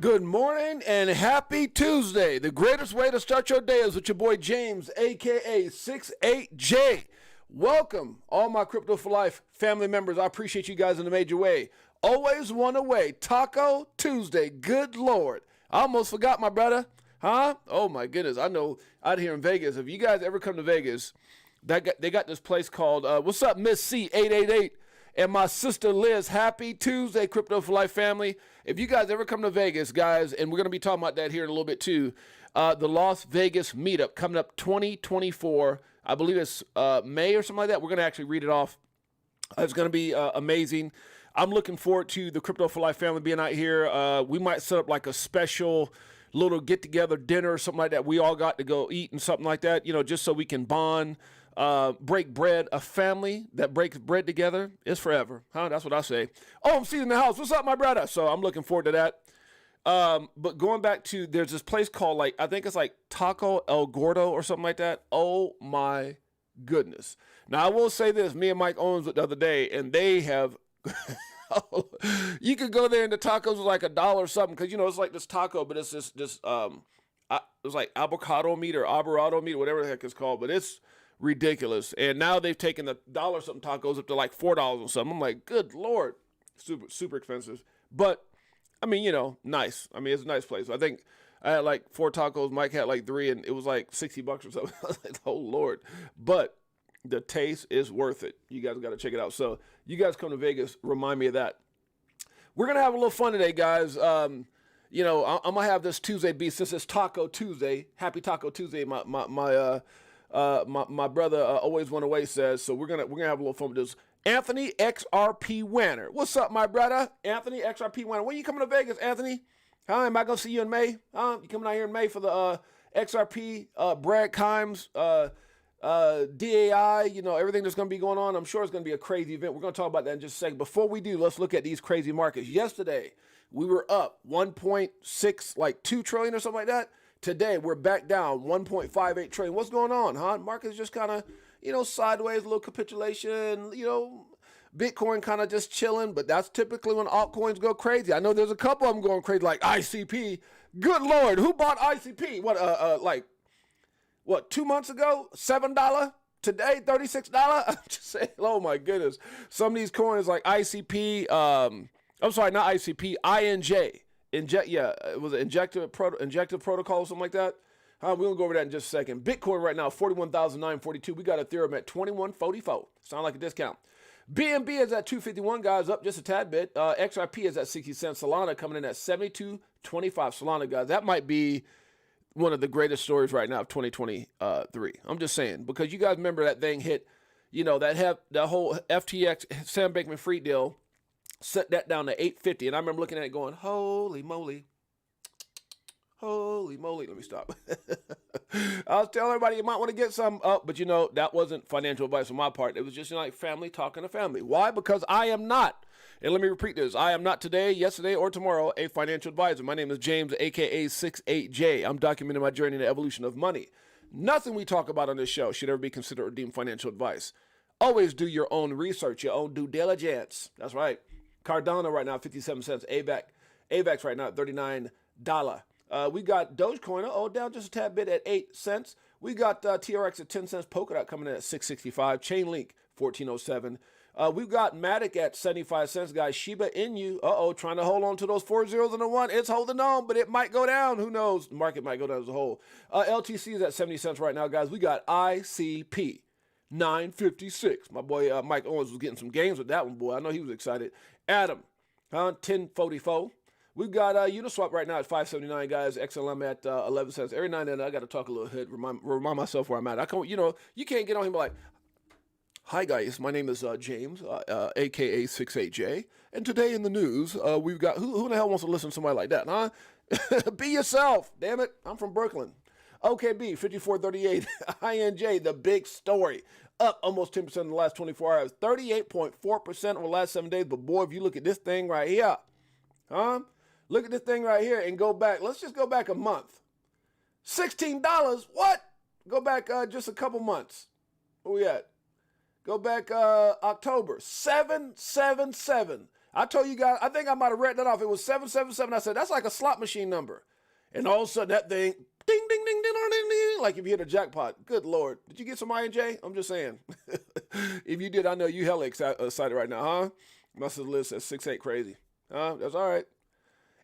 Good morning and happy Tuesday. The greatest way to start your day is with your boy James, aka Six8Jay. Welcome, all my Crypto for Life family members. I appreciate you guys in a major way. Always one away. Taco Tuesday. Good Lord. I almost forgot, my brother. Huh? Oh my goodness. I know out here in Vegas, if you guys ever come to Vegas, they got this place called, what's up, Miss C888? And my sister Liz, happy Tuesday, Crypto for Life family. If you guys ever come to Vegas, guys, and we're going to be talking about that here in a little bit too, the Las Vegas meetup coming up 2024. I believe it's May or something like that. We're going to actually read it off. It's going to be amazing. I'm looking forward to the Crypto for Life family being out here. We might set up like a special little get-together dinner or something like that. We all got to go eat and something like that, you know, just so we can bond. Break bread. A family that breaks bread together is forever. Huh? That's what I say. Oh, I'm seeing in the house. What's up, my brother? So I'm looking forward to that. But going back to, there's this place called, like, I think it's like Taco El Gordo or something like that. Oh my goodness. Now I will say this, me and Mike Owens the other day, and they have, you could go there and the tacos are like $1 or something. Cause you know, it's like this taco, but it's just it's like avocado meat or arborado meat, whatever the heck it's called, but it's ridiculous. And now they've taken the $1 something tacos up to like $4 or something. I'm like, good Lord, super expensive. But I mean, you know, nice. I mean, it's a nice place. I think I had like 4 tacos. Mike had like 3, and it was like $60 or something. I was like, oh Lord. But the taste is worth it. You guys got to check it out. So you guys come to Vegas, remind me of that. We're gonna have a little fun today, guys. You know, I'm gonna have this Tuesday be, since it's Taco Tuesday. Happy Taco Tuesday. My brother always one away says. So we're gonna have a little fun with this. Anthony XRP Wanner. What's up, my brother? Anthony XRP Wanner. When are you coming to Vegas, Anthony? Huh? Am I gonna see you in May? Huh? You coming out here in May for the XRP, Brad Kimes, DAI, you know, everything that's going to be going on? I'm sure it's going to be a crazy event. We're going to talk about that in just a second. Before we do, let's look at these crazy markets. Yesterday, we were up 1.6, like 2 trillion or something like that. Today, we're back down 1.58 trillion. What's going on, huh? Market's just kind of, you know, sideways, a little capitulation, you know, Bitcoin kind of just chilling, but that's typically when altcoins go crazy. I know there's a couple of them going crazy, like ICP. Good Lord, who bought ICP? What, 2 months ago, $7? Today, $36? I'm just saying, oh my goodness. Some of these coins like ICP, I'm sorry, not ICP, INJ. It was an injective protocol or something like that. We're going to go over that in just a second. Bitcoin right now, 41,942. We got Ethereum at 2144. Sound like a discount. BNB is at 251, guys, up just a tad bit. XRP is at 60 cents. Solana coming in at 72.25. Solana, guys, that might be one of the greatest stories right now of 2023. I'm just saying, because you guys remember that thing hit, you know, that whole FTX Sam Bankman-Fried deal set that down to 850, and I remember looking at it going, holy moly. Holy moly. Let me stop. I was telling everybody you might want to get some up, but you know, that wasn't financial advice on my part. It was just, you know, like family talking to family. Why? Because I am not, and let me repeat this, I am not today, yesterday, or tomorrow a financial advisor. My name is James, aka Six8Jay. I'm documenting my journey in the evolution of money. Nothing we talk about on this show should ever be considered or deemed financial advice. Always do your own research, your own due diligence. That's right. Cardano right now, 57 cents. AVAX right now at $39. We got Dogecoin, down just a tad bit at 8 cents. We got TRX at 10 cents. Polkadot coming in at 665. Chainlink, 1407. We've got Matic at 75 cents, guys. Shiba Inu, trying to hold on to those 4 zeros and a 1. It's holding on, but it might go down. Who knows? The market might go down as a whole. LTC is at 70 cents right now, guys. We got ICP, 956. My boy Mike Owens was getting some games with that one, boy. I know he was excited. Adam, 1044. We've got Uniswap right now at 579, guys. XLM at 11 cents. Every now and then I got to talk a little bit, remind myself where I'm at. You can't get on him like, hi guys, my name is James, aka Six8Jay, and today in the news we've got who the hell wants to listen to somebody like that, huh? Be yourself, damn it. I'm from Brooklyn. OKB 5438. INJ, the big story, up almost 10% in the last 24 hours, 38.4% over the last 7 days. But boy, if you look at this thing right here, huh? Look at this thing right here and go back. Let's just go back a month. $16. What? Go back just a couple months. Where we at? Go back October. 777. I told you guys, I think I might have read that off. It was 777. I said, that's like a slot machine number. And all of a sudden that thing, ding, ding, ding, ding, ding, ding, like if you hit a jackpot. Good Lord. Did you get some I&J? I'm just saying. If you did, I know you hella excited right now, huh? Must have listed 6-8 crazy. That's all right.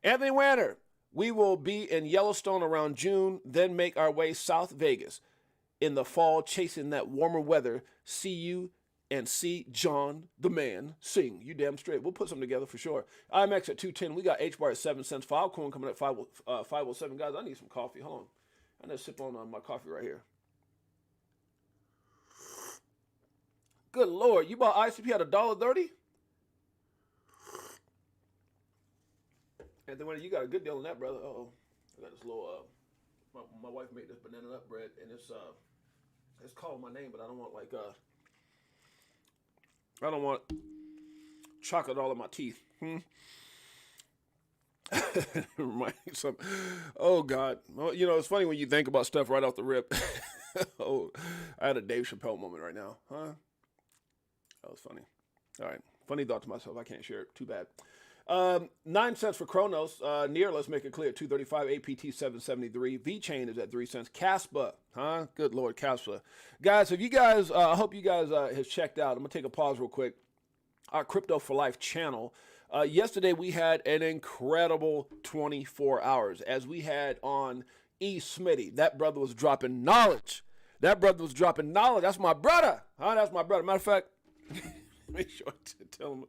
Anthony Wanner, we will be in Yellowstone around June, then make our way South Vegas in the fall, chasing that warmer weather. See you and see John the man sing. You damn straight. We'll put something together for sure. IMX at 210. We got H-bar at 7 cents. Filecoin coming at 507. Guys, I need some coffee. Hold on. I need to sip on my coffee right here. Good Lord. You bought ICP at $1.30? Anthony, you got a good deal on that, brother. Uh-oh. I got this little, my wife made this banana nut bread, and it's called my name, but I don't want, like, I don't want chocolate all in my teeth. Oh, God. Well, you know, it's funny when you think about stuff right off the rip. Oh, I had a Dave Chappelle moment right now. Huh? That was funny. All right. Funny thought to myself. I can't share it. Too bad. 9 cents for Kronos. Near, let's make it clear, 235. APT 773. VChain is at 3 cents. Caspa, huh? Good Lord, Caspa. Guys, if you guys, I hope you guys has checked out. I'm going to take a pause real quick. Our Crypto for Life channel. Yesterday we had an incredible 24 hours as we had on Smitty. That brother was dropping knowledge. That's my brother. Huh? That's my brother. Matter of fact, make sure to tell him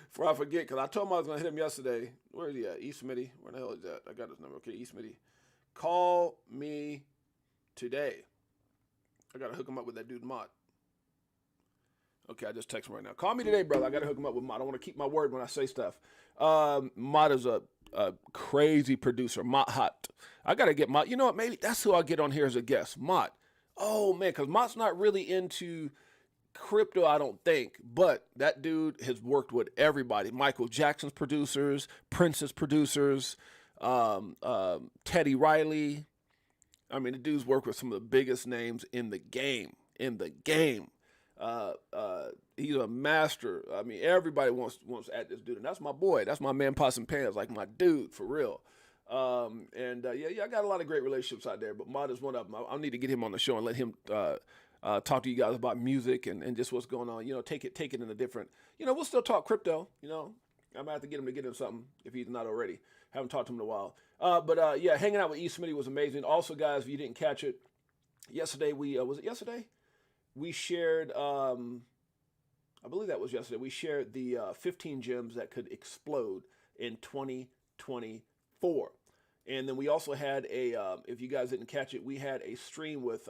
before I forget, because I told him I was going to hit him yesterday. Where is he at? Smitty. Where the hell is that? I got his number. Okay, Smitty. Call me today. I got to hook him up with that dude, Mott. Okay, I just text him right now. Call me today, brother. I got to hook him up with Mott. I want to keep my word when I say stuff. Mott is a crazy producer. Mott Hot. I got to get Mott. You know what? Maybe that's who I'll get on here as a guest. Mott. Oh, man, because Mott's not really into crypto, I don't think, but that dude has worked with everybody. Michael Jackson's producers, Prince's producers, Teddy Riley. I mean, the dude's worked with some of the biggest names in the game. He's a master. I mean, everybody wants at this dude, and that's my boy. That's my man, Possum Pants, like my dude for real. Yeah, I got a lot of great relationships out there, but Mod is one of them. I need to get him on the show and let him talk to you guys about music and just what's going on. You know, take it in a different. You know, we'll still talk crypto. You know, I might have to get him something if he's not already. Haven't talked to him in a while. Yeah, hanging out with Smitty was amazing. Also, guys, if you didn't catch it, yesterday was it yesterday? We shared. I believe that was yesterday. We shared the 15 gems that could explode in 2024. And then we also had if you guys didn't catch it, we had a stream with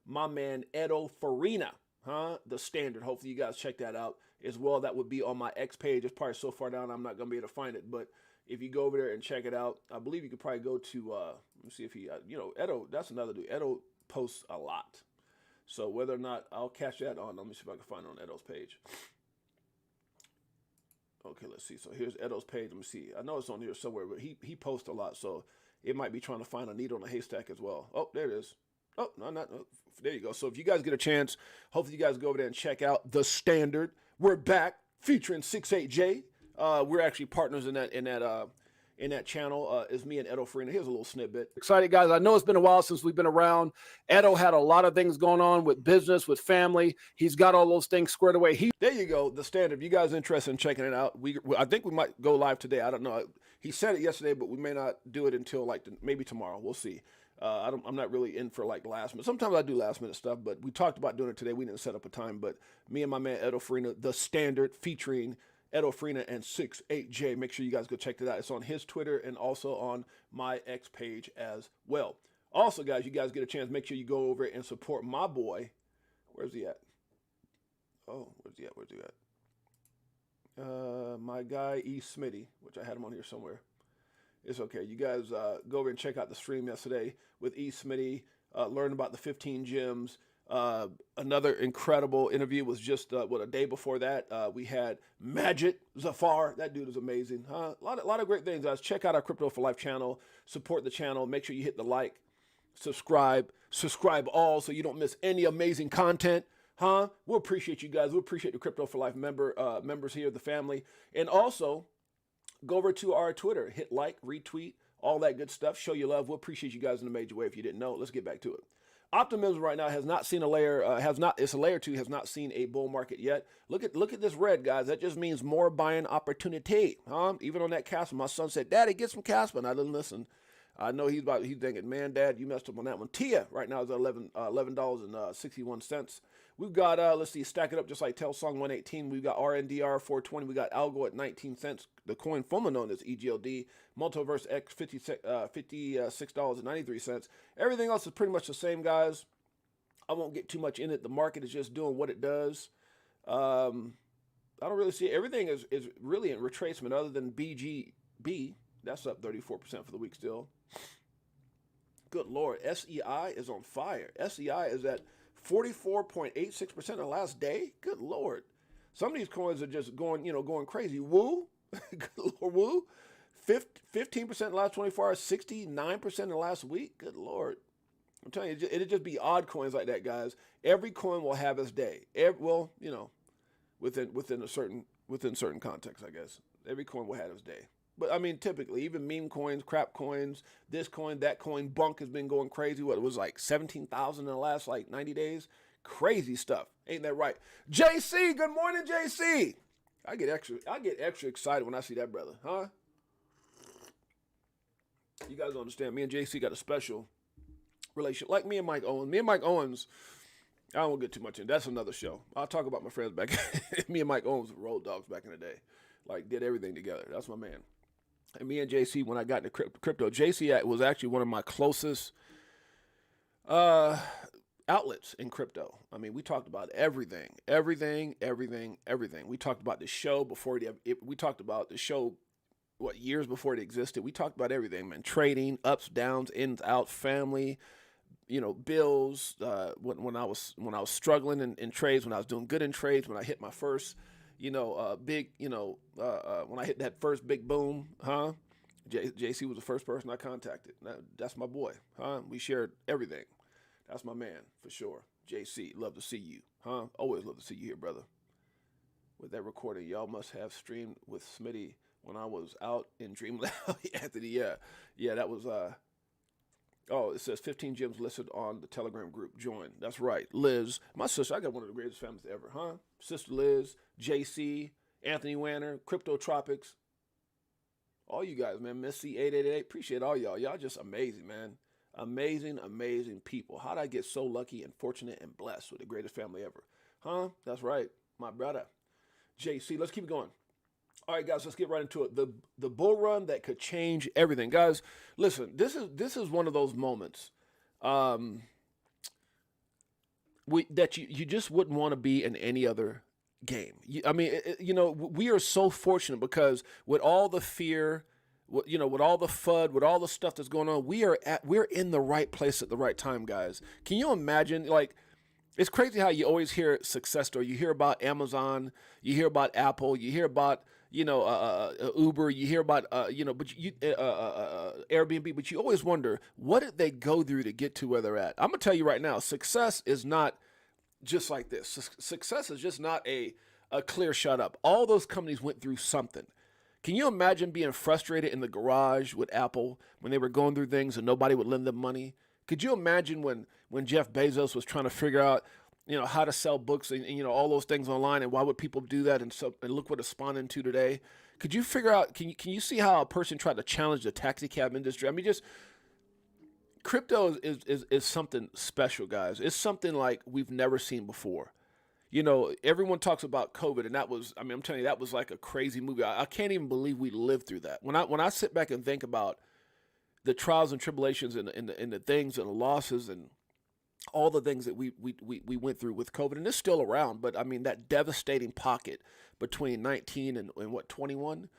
my man Edo Farina, the standard. Hopefully you guys check that out as well. That would be on my X page. It's probably so far down I'm not going to be able to find it. But if you go over there and check it out, I believe you could probably go to, let me see if he, Edo, that's another dude. Edo posts a lot. So whether or not I'll catch that on, let me see if I can find it on Edo's page. Okay, let's see. So here's Edo's page. Let me see. I know it's on here somewhere, but he posts a lot. So it might be trying to find a needle in a haystack as well. Oh, there it is. Oh, no. There you go. So if you guys get a chance, hopefully you guys go over there and check out The Standard. We're back featuring 6-8Jay. We're actually partners in that channel. Is me and Edo Farina. Here's a little snippet. Excited, guys. I know it's been a while since we've been around. Edo had a lot of things going on with business, with family. He's got all those things squared away. There you go. The Standard. If you guys are interested in checking it out, I think we might go live today. I don't know. He said it yesterday, but we may not do it until maybe tomorrow. We'll see. I'm not really in for like last minute. Sometimes I do last minute stuff, but we talked about doing it today. We didn't set up a time, but me and my man Edo Farina, The Standard, featuring Edo Farina and 6-8Jay. Make sure you guys go check that out. It's on his Twitter and also on my X page as well. Also, guys, you guys get a chance, make sure you go over and support my boy. Where's he at? Oh, where's he at? My guy, Smitty, which I had him on here somewhere. It's okay. You guys go over and check out the stream yesterday with Smitty. Learn about the 15 gems. Another incredible interview was just a day before that. We had Magic Zafar. That dude is amazing. A lot of great things, guys. Check out our Crypto for Life channel. Support the channel. Make sure you hit the like, subscribe all so you don't miss any amazing content. Huh? We'll appreciate you guys. We'll appreciate the Crypto for Life members here, the family. And also, go over to our Twitter. Hit like, retweet, all that good stuff. Show your love. We'll appreciate you guys in a major way if you didn't know. Let's get back to it. Optimism right now has not seen a layer, it's a layer two, has not seen a bull market yet. Look at this red, guys. That just means more buying opportunity. Even on that Casper, my son said, Daddy, get some Casper. And I didn't listen. I know he's thinking, man, Dad, you messed up on that one. Tia right now is at $11.61. We've got, let's see, stack it up just like Telsong 118. We've got RNDR 420. We got Algo at 19 cents. The coin formerly known as EGLD. Multiverse X $56.93. Everything else is pretty much the same, guys. I won't get too much in it. The market is just doing what it does. I don't really see it. Everything is really in retracement other than BGB. That's up 34% for the week still. Good Lord. SEI is on fire. SEI is at 44.86% the last day. Good Lord. Some of these coins are just going crazy. Woo. Good Lord. Woo. 15% in the last 24 hours, 69% in the last week. Good Lord. I'm telling you, it'll just be odd coins like that, guys. Every coin will have its day. Within certain context, I guess. Every coin will have its day. But I mean, typically, even meme coins, crap coins, this coin, that coin, bunk has been going crazy. What, it was like 17,000 in the last 90 days? Crazy stuff. Ain't that right? JC, good morning, JC. I get extra excited when I see that brother, huh? You guys don't understand. Me and JC got a special relationship, like me and Mike Owens. Me and Mike Owens, I won't get too much in. That's another show. I'll talk about my friends back. Me and Mike Owens were road dogs back in the day. Like, did everything together. That's my man. And me and JC, when I got into crypto, JC was actually one of my closest outlets in crypto. I mean, we talked about everything. We talked about the show before we talked about the show, years before it existed. We talked about everything, man. Trading, ups, downs, ins, outs, family, bills. When I was struggling in trades, when I was doing good in trades, when I hit my first, when I hit that first big boom, huh? JC was the first person I contacted. That's my boy, huh? We shared everything. That's my man, for sure. JC, love to see you, huh? Always love to see you here, brother. With that recording, y'all must have streamed with Smitty when I was out in Dreamland. Anthony, yeah, that was, it says 15 gyms listed on the Telegram group. Join. That's right. Liz, my sister, I got one of the greatest families ever, huh? Sister Liz, JC, Anthony Wanner, Crypto Tropics. All you guys, man. Miss C888. Appreciate all y'all. Y'all just amazing, man. Amazing people. How did I get so lucky and fortunate and blessed with the greatest family ever? Huh? That's right. My brother. JC, let's keep it going. All right, guys, let's get right into it. The bull run that could change everything. Guys, listen, this is one of those moments that you just wouldn't want to be in any other game. We are so fortunate because with all the fear, with all the FUD, with all the stuff that's going on, we're in the right place at the right time, guys. Can you imagine, it's crazy how you always hear success story. You hear about Amazon, you hear about Apple, you hear about Uber, you hear about Airbnb, but you always wonder, what did they go through to get to where they're at? I'm gonna tell you right now, success is not just like this. Success is just not a clear shut up. All those companies went through something. Can you imagine being frustrated in the garage with Apple when they were going through things and nobody would lend them money? Could you imagine when Jeff Bezos was trying to figure out, how to sell books and all those things online, and why would people do that? And look what it's spawned into today. Could you figure out? Can you see how a person tried to challenge the taxi cab industry? I mean, just crypto is something special, guys. It's something like we've never seen before. Everyone talks about COVID, and that was, I'm telling you, that was like a crazy movie. I can't even believe we lived through that. When I sit back and think about the trials and tribulations and the things and the losses and all the things that we went through with COVID, and it's still around, but that devastating pocket between 19 and 21,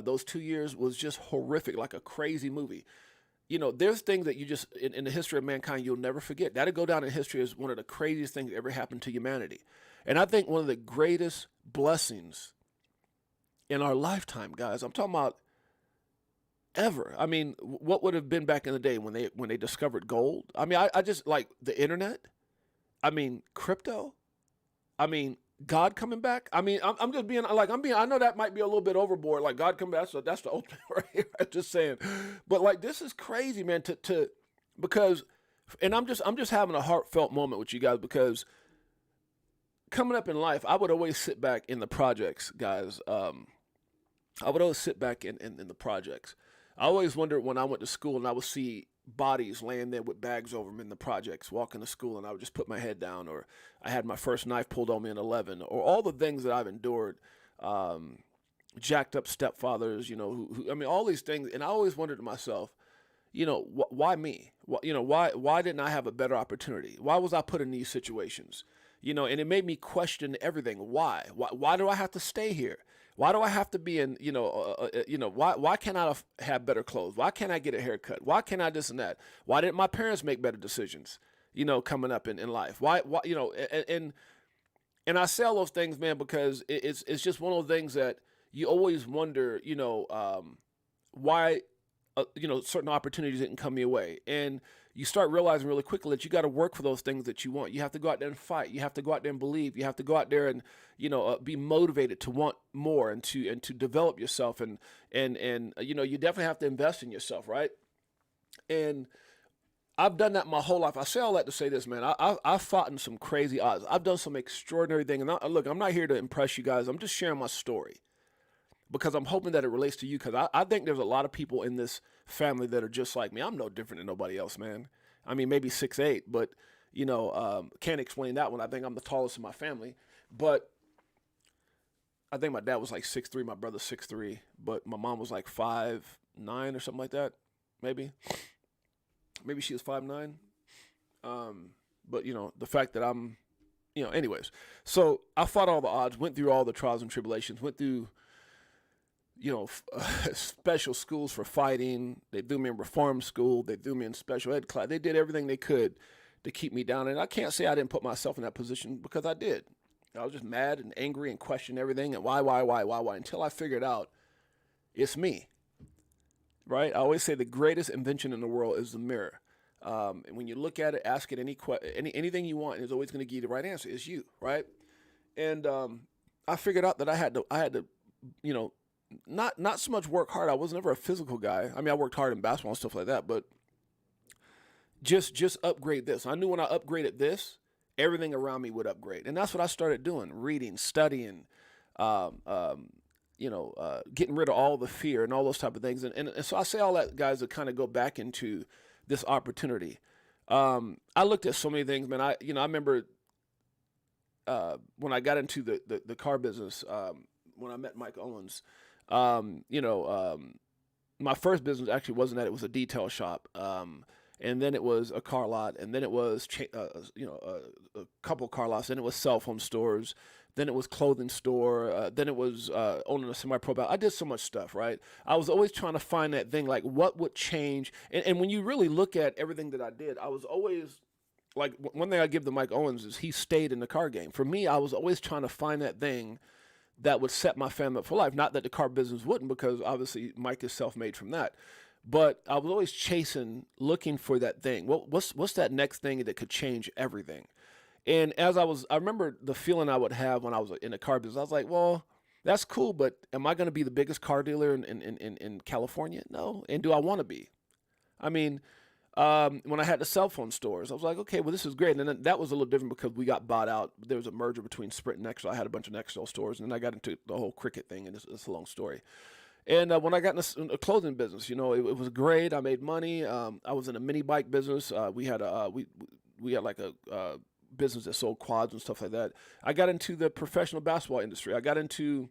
those 2 years was just horrific, like a crazy movie. There's things that you just, in the history of mankind, you'll never forget. That'll go down in history as one of the craziest things that ever happened to humanity. And I think one of the greatest blessings in our lifetime, guys, I'm talking about ever. What would have been back in the day when they discovered gold? I just like the internet. Crypto. I mean, God coming back. I mean, I'm just being like, I know that might be a little bit overboard. Like God coming back. So that's the ultimate right here. I'm just saying. But like, this is crazy, man, because, and I'm just having a heartfelt moment with you guys because coming up in life, I would always sit back in the projects, guys. I would always sit back in the projects. I always wondered when I went to school and I would see bodies laying there with bags over them in the projects, walking to school, and I would just put my head down, or I had my first knife pulled on me in 11, or all the things that I've endured, jacked up stepfathers, I mean, all these things. And I always wondered to myself, why me? Why didn't I have a better opportunity? Why was I put in these situations? And it made me question everything. Why do I have to stay here? Why do I have to be in, why can't I have better clothes? Why can't I get a haircut? Why can't I this and that? Why didn't my parents make better decisions, coming up in life? Why, and I say all those things, man, because it's just one of those things that you always wonder, why, certain opportunities didn't come your way. And you start realizing really quickly that you got to work for those things that you want. You have to go out there and fight. You have to go out there and believe. You have to go out there and, be motivated to want more and to develop yourself. And you definitely have to invest in yourself, right? And I've done that my whole life. I say all that to say this, man. I've fought in some crazy odds. I've done some extraordinary things. And look, I'm not here to impress you guys. I'm just sharing my story because I'm hoping that it relates to you, because I think there's a lot of people in this family that are just like me. I'm no different than nobody else, man. I mean, maybe 6'8", but, can't explain that one. I think I'm the tallest in my family. But I think my dad was like 6'3", my brother's 6'3", but my mom was like 5'9" or something like that, maybe. Maybe she was 5'9". But, the fact that I'm, anyways. So I fought all the odds, went through all the trials and tribulations, went through, special schools for fighting. They threw me in reform school. They threw me in special ed class. They did everything they could to keep me down. And I can't say I didn't put myself in that position, because I did. I was just mad and angry and questioned everything. And why, until I figured out it's me, right? I always say the greatest invention in the world is the mirror. And when you look at it, ask it anything you want, and it's always going to give you the right answer. It's you, right? And I figured out that I had to, not so much work hard. I was never a physical guy. I mean, I worked hard in basketball and stuff like that, but just upgrade this. I knew when I upgraded this, everything around me would upgrade. And that's what I started doing: reading, studying, getting rid of all the fear and all those type of things. And so I say all that, guys, to kind of go back into this opportunity. I looked at so many things, man. I remember when I got into the car business, when I met Mike Owens, my first business actually wasn't that. It was a detail shop. And then it was a car lot, and then it was, a couple car lots. Then it was cell phone stores. Then it was clothing store. Then it was owning a semi-pro bike. I did so much stuff, right? I was always trying to find that thing, like what would change. And when you really look at everything that I did, I was always, like, one thing I give to Mike Owens is he stayed in the car game. For me, I was always trying to find that thing that would set my family up for life. Not that the car business wouldn't, because obviously Mike is self-made from that. But I was always chasing, looking for that thing. What's that next thing that could change everything? And I remember the feeling I would have when I was in the car business. I was like, well, that's cool, but am I going to be the biggest car dealer in California? No. And do I want to be? I mean, when I had the cell phone stores, I was like, okay, well, this is great. And then that was a little different because we got bought out. There was a merger between Sprint and Nextel. I had a bunch of Nextel stores, and then I got into the whole cricket thing, and it's a long story. And when I got in a clothing business, it was great. I made money. I was in a mini bike business. We had like a business that sold quads and stuff like that. I got into the professional basketball industry. I got into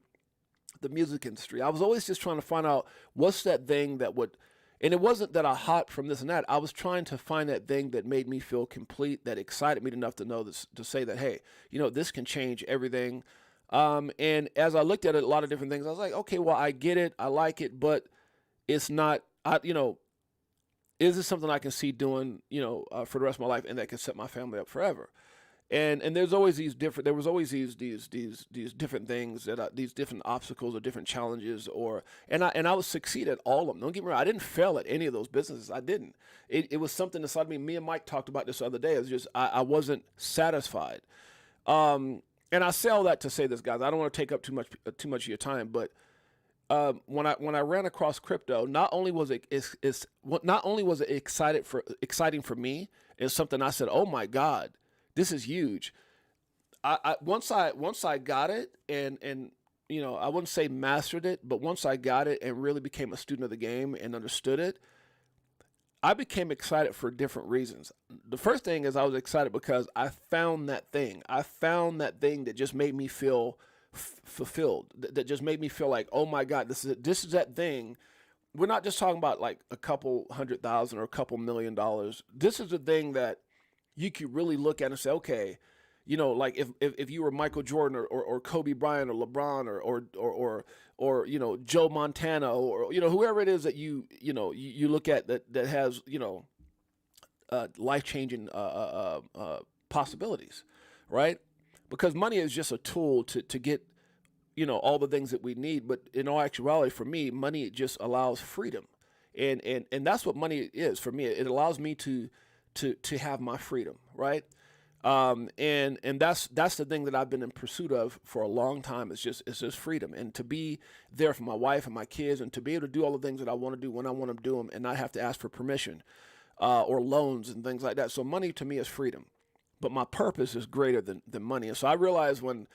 the music industry. I was always just trying to find out what's that thing that would, and it wasn't that I hopped from this and that. I was trying to find that thing that made me feel complete, that excited me enough to know this, to say that, hey, this can change everything. And as I looked at a lot of different things, I was like, okay, well, I get it. I like it, but it's not, is this something I can see doing, for the rest of my life, and that can set my family up forever? And there's always these different things these different obstacles or different challenges, and I would succeed at all of them. Don't get me wrong. I didn't fail at any of those businesses. I didn't. It was something inside me. Me and Mike talked about this the other day. It was just, I wasn't satisfied. and I say all that to say this, guys. I don't want to take up too much of your time, but when I ran across crypto, not only was it exciting for me, it's something I said, oh my God, this is huge. Once I got it and I wouldn't say mastered it, but once I got it and really became a student of the game and understood it, I became excited for different reasons. The first thing is I was excited because I found that thing. I found that thing that just made me feel fulfilled. That just made me feel like, oh my God, this is that thing. We're not just talking about like a couple $100,000 or a couple $1 million. This is the thing that you could really look at and say, okay, like if you were Michael Jordan or Kobe Bryant or LeBron or Joe Montana or whoever it is that you look at that has life-changing possibilities, right? Because money is just a tool to get all the things that we need, but in all actuality, for me, money just allows freedom, and that's what money is for me. It allows me to have my freedom, right? And that's the thing that I've been in pursuit of for a long time. It's just freedom, and to be there for my wife and my kids, and to be able to do all the things that I want to do when I want to do them, and not have to ask for permission, or loans and things like that. So money to me is freedom, but my purpose is greater than money. And so I realized when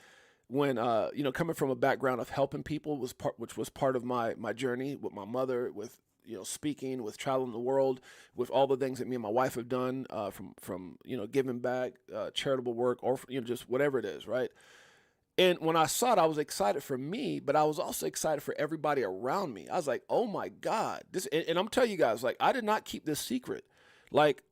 coming from a background of helping people which was part of my journey with my mother, with speaking, with traveling the world, with all the things that me and my wife have done, from giving back, charitable work, or just whatever it is, right? And when I saw it, I was excited for me, but I was also excited for everybody around me. I was like, oh my God, this, and I'm telling you guys, like, I did not keep this secret. Like,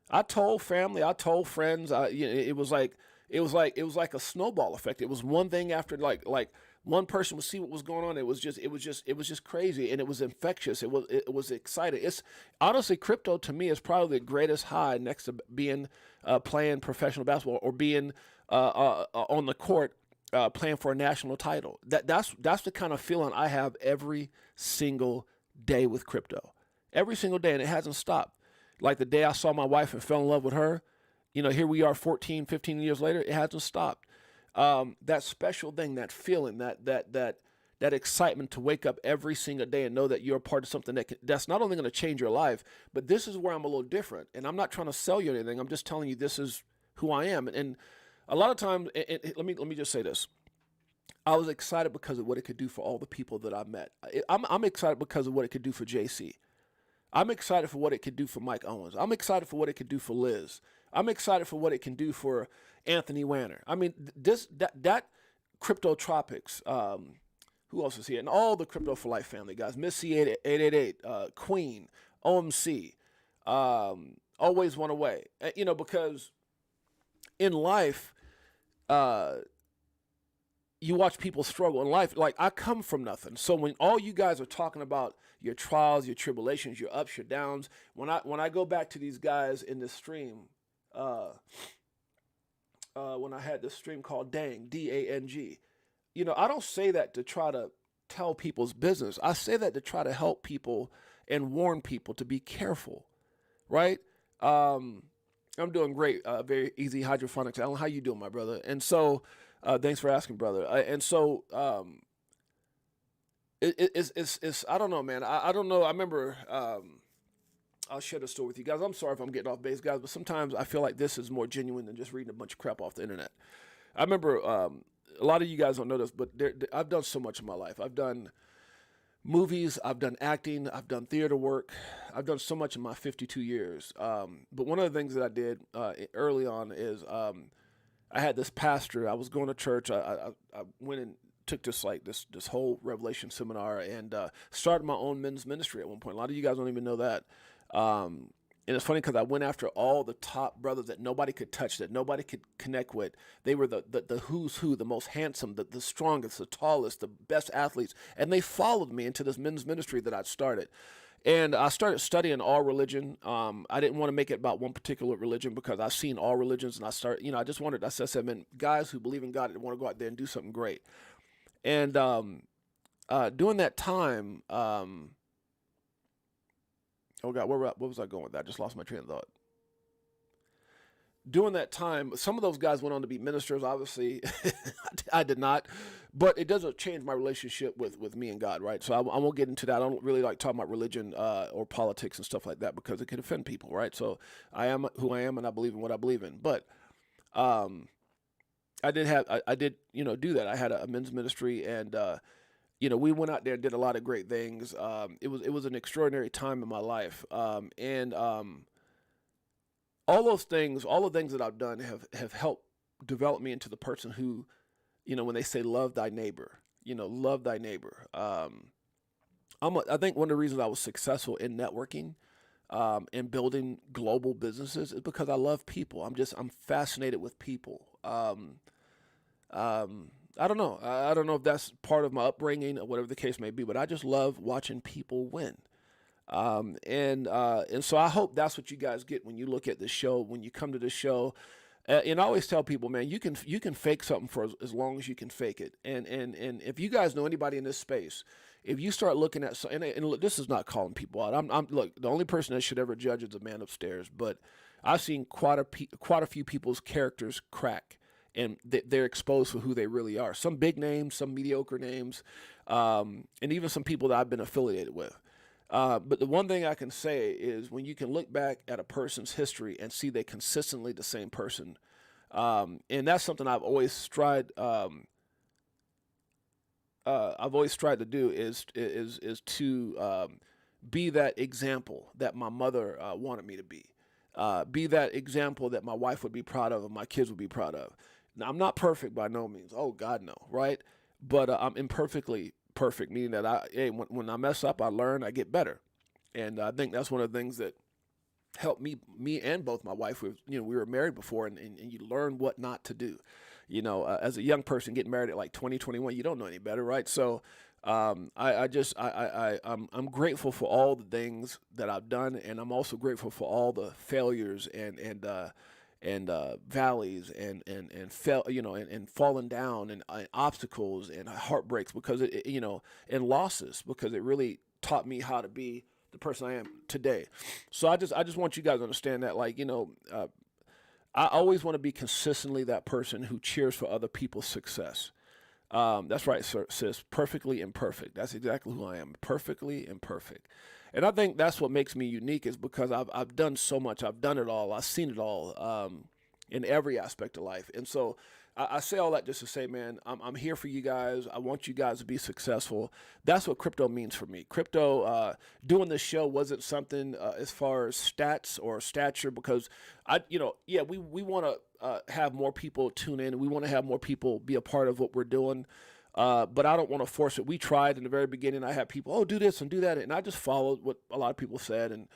I told family, I told friends, it was like a snowball effect. It was one thing after like one person would see what was going on. It was just crazy, and it was infectious. It was exciting. It's honestly, crypto to me is probably the greatest high next to being playing professional basketball or being on the court playing for a national title. That's the kind of feeling I have every single day with crypto, every single day, and it hasn't stopped. Like the day I saw my wife and fell in love with her, here we are 14, 15 years later, it hasn't stopped. That special thing, that feeling, that excitement to wake up every single day and know that you're a part of something that's not only going to change your life, but this is where I'm a little different. And I'm not trying to sell you anything. I'm just telling you this is who I am. And a lot of times, let me just say this. I was excited because of what it could do for all the people that I met. I'm excited because of what it could do for JC. I'm excited for what it could do for Mike Owens. I'm excited for what it could do for Liz. I'm excited for what it can do for Anthony Wanner. I mean, that Cryptotropics, who else is here? And all the Crypto for Life family, guys. Missy 888, Queen, OMC, Always One Away. Because in life, you watch people struggle in life. Like, I come from nothing. So when all you guys are talking about your trials, your tribulations, your ups, your downs, when I go back to these guys in this stream, when I had this stream called Dang, D-A-N-G, I don't say that to try to tell people's business. I say that to try to help people and warn people to be careful, right? I'm doing great. Very easy hydroponics. Alan, how you doing, my brother? And so, thanks for asking, brother. It's I don't know, man. I don't know. I remember, I'll share the story with you guys. I'm sorry if I'm getting off base, guys, but sometimes I feel like this is more genuine than just reading a bunch of crap off the internet. I remember, a lot of you guys don't know this, but I've done so much in my life. I've done movies, I've done acting, I've done theater work. I've done so much in my 52 years. But one of the things that I did early on is I had this pastor. I was going to church. I went and took this whole Revelation seminar and started my own men's ministry at one point. A lot of you guys don't even know that. And it's funny because I went after all the top brothers that nobody could touch, that nobody could connect with. They were the who's who, the most handsome, the strongest, the tallest, the best athletes. And they followed me into this men's ministry that I'd started. And I started studying all religion. I didn't want to make it about one particular religion because I've seen all religions. And I said, man, guys who believe in God and want to go out there and do something great. And during that time, oh God, what was I going with that? I just lost my train of thought. during that time, some of those guys went on to be ministers. Obviously, I did not, but it doesn't change my relationship with me and God, right? So I won't get into that. I don't really like talking about religion or politics and stuff like that because it can offend people, right? So I am who I am, and I believe in what I believe in. But um, I did, do that. I had a men's ministry, and we went out there and did a lot of great things. It was an extraordinary time in my life, and all the things that I've done have helped develop me into the person who, when they say love thy neighbor, love thy neighbor. I think one of the reasons I was successful in networking and building global businesses is because I love people. I'm fascinated with people. I don't know. I don't know if that's part of my upbringing or whatever the case may be, but I just love watching people win. And so I hope that's what you guys get when you look at the show, when you come to the show. And I always tell people, man, you can fake something for as long as you can fake it. And if you guys know anybody in this space, if you start looking at, and look, this is not calling people out. Look, the only person that should ever judge is the man upstairs. But I've seen quite a few people's characters crack, and they're exposed for who they really are. Some big names, some mediocre names, and even some people that I've been affiliated with. But the one thing I can say is when you can look back at a person's history and see they consistently the same person, and that's something I've always tried. I've always tried to do is to be that example that my mother wanted me to be. Be that example that my wife would be proud of and my kids would be proud of. Now, I'm not perfect by no means. Oh, God, no, right? But I'm imperfectly perfect, meaning that when I mess up, I learn, I get better. And I think that's one of the things that helped me and both my wife with, we were married before, and you learn what not to do. As a young person getting married at like 20, 21, you don't know any better, right? So I'm grateful for all the things that I've done, and I'm also grateful for all the failures and valleys and falling down and obstacles and heartbreaks because and losses, because it really taught me how to be the person I am today. So I just want you guys to understand that, I always want to be consistently that person who cheers for other people's success. That's right, sir, sis. Perfectly imperfect. That's exactly who I am. Perfectly imperfect. And I think that's what makes me unique, is because I've done so much. I've done it all. I've seen it all in every aspect of life. And so I say all that just to say, man, I'm here for you guys. I want you guys to be successful. That's what crypto means for me. Crypto, doing this show wasn't something as far as stats or stature, because we want to have more people tune in. We want to have more people be a part of what we're doing. But I don't want to force it. We tried in the very beginning. I had people, do this and do that, and I just followed what a lot of people said, and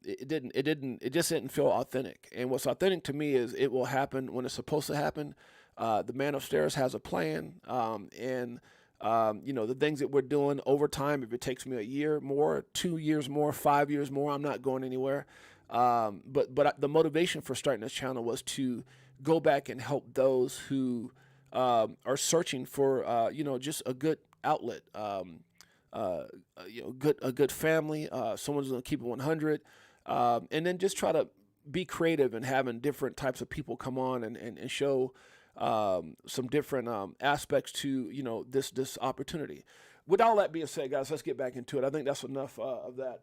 it just didn't feel authentic. And what's authentic to me is it will happen when it's supposed to happen. The man upstairs has a plan, and the things that we're doing over time. If it takes me a year more, 2 years more, 5 years more, I'm not going anywhere. But the motivation for starting this channel was to go back and help those who are searching for just a good outlet, a good family, someone who's going to keep it 100, and then just try to be creative and having different types of people come on and show some different aspects to this opportunity. With all that being said, guys, let's get back into it. I think that's enough of that.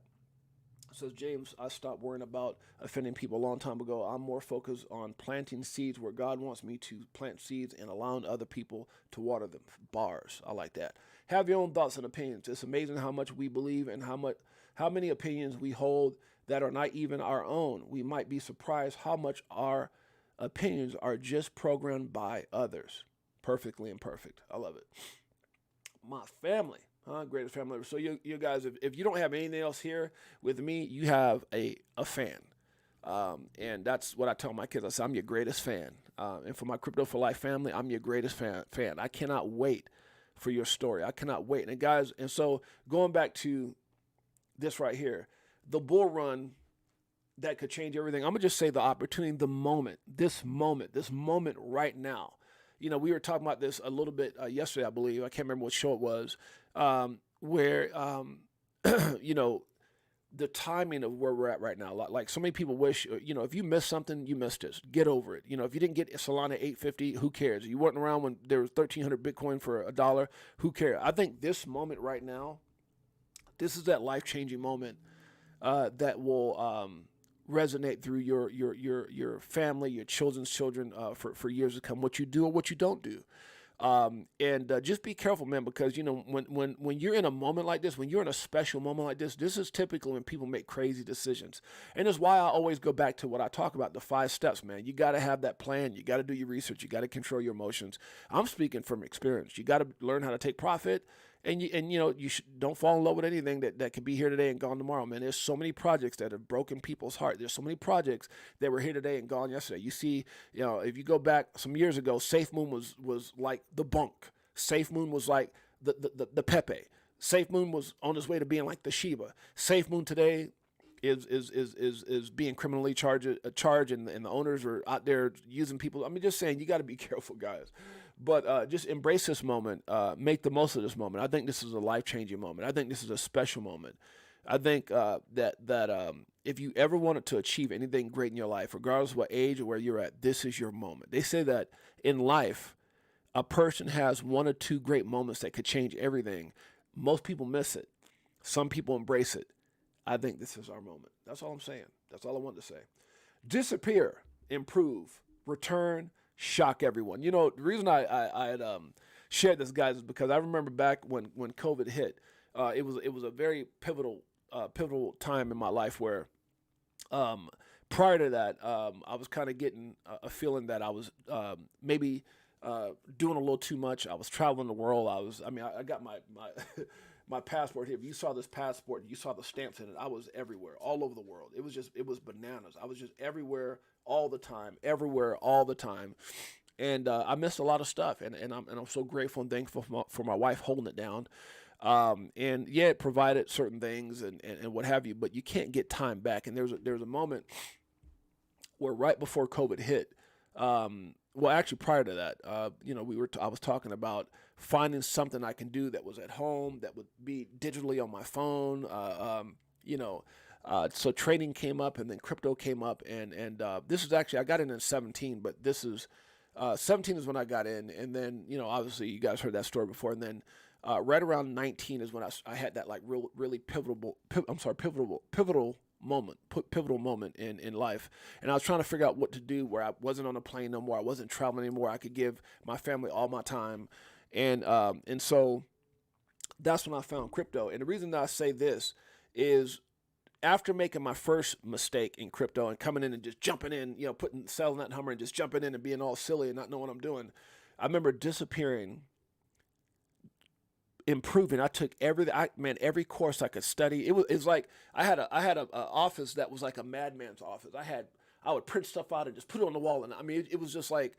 Says James, I stopped worrying about offending people a long time ago. I'm more focused on planting seeds where God wants me to plant seeds and allowing other people to water them. Bars. I like that. Have your own thoughts and opinions. It's amazing how much we believe and how many opinions we hold that are not even our own. We might be surprised how much our opinions are just programmed by others. Perfectly imperfect. I love it. My family. Greatest family ever. So you guys, if you don't have anything else here with me, you have a fan. And that's what I tell my kids. I say, I'm your greatest fan. And for my Crypto for Life family, I'm your greatest fan. I cannot wait for your story. I cannot wait. And guys, and so going back to this right here, the bull run that could change everything. I'm going to just say the opportunity, this moment right now. We were talking about this a little bit yesterday, I believe. I can't remember what show it was, where, the timing of where we're at right now. Like so many people wish, if you missed something, you missed it. Get over it. If you didn't get Solana 850, who cares? You weren't around when there was 1,300 Bitcoin for $1. Who cares? I think this moment right now, this is that life-changing moment that will resonate through your family, your children's children for years to come. What you do or what you don't do. And just be careful, man, because when you're in a moment like this, when you're in a special moment like this is typically when people make crazy decisions. And it's why I always go back to what I talk about, the 5 steps, man. You got to have that plan. You got to do your research. You got to control your emotions. I'm speaking from experience. You got to learn how to take profit. And you don't fall in love with anything that can be here today and gone tomorrow, man. There's so many projects that have broken people's heart. There's so many projects that were here today and gone yesterday. You see, if you go back some years ago, SafeMoon was like the bunk. SafeMoon was like the Pepe. SafeMoon was on his way to being like the Shiba. SafeMoon today is being criminally charged, and the owners are out there using people. I mean, just saying, you got to be careful, guys. But just embrace this moment. Make the most of this moment. I think this is a life-changing moment. I think this is a special moment. I think that if you ever wanted to achieve anything great in your life, regardless of what age or where you're at, this is your moment. They say that in life, a person has 1 or 2 great moments that could change everything. Most people miss it. Some people embrace it. I think this is our moment. That's all I'm saying. That's all I wanted to say. Disappear, improve, return, shock everyone. The reason I had shared this, guys, is because I remember back when COVID hit. It was a very pivotal time in my life where prior to that, I was kind of getting a feeling that I was maybe doing a little too much. I was traveling the world. I got my my passport here. If you saw this passport, you saw the stamps in it. I was everywhere, all over the world. It was bananas. I was just everywhere all the time, everywhere all the time. And I missed a lot of stuff. And I'm so grateful and thankful for my wife holding it down. And yeah, it provided certain things and what have you, but you can't get time back. And there's a moment where right before COVID hit, well, actually prior to that, I was talking about finding something I can do that was at home, that would be digitally on my phone. So trading came up, and then crypto came up, and this is actually, I got in 17, but this is 17 is when I got in, and then obviously you guys heard that story before, and then right around 19 is when I had that like really pivotal moment in life. And I was trying to figure out what to do where I wasn't on a plane no more. I wasn't traveling anymore. I could give my family all my time. And so that's when I found crypto. And the reason that I say this is after making my first mistake in crypto and coming in and just jumping in, selling that Hummer and just jumping in and being all silly and not knowing what I'm doing, I remember disappearing, improving. I took every course I could study. It was like I had a office that was like a madman's office. I would print stuff out and just put it on the wall, and I mean it was just like,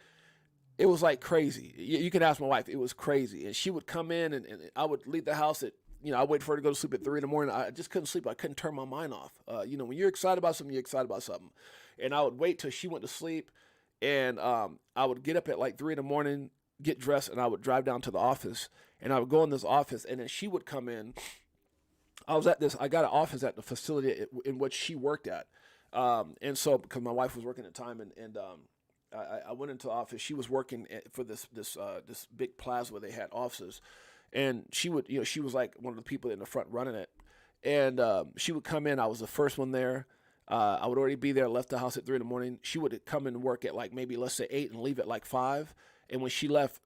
it was like crazy. You can ask my wife. It was crazy, and she would come in, and I would leave the house at I wait for her to go to sleep at 3 a.m. I just couldn't sleep. I couldn't turn my mind off. When you're excited about something, you're excited about something, and I would wait till she went to sleep, and I would get up at like 3 a.m. get dressed, and I would drive down to the office, and I would go in this office, and then she would come in. I got an office at the facility in which she worked at. And so, because my wife was working at the time, and I went into the office. She was working for this big plaza where they had offices, and she was like one of the people in the front running it. And she would come in. I was the first one there. I would already be there. Left the house at 3 a.m. She would come in and work at like maybe let's say 8 and leave at like 5. And when she left,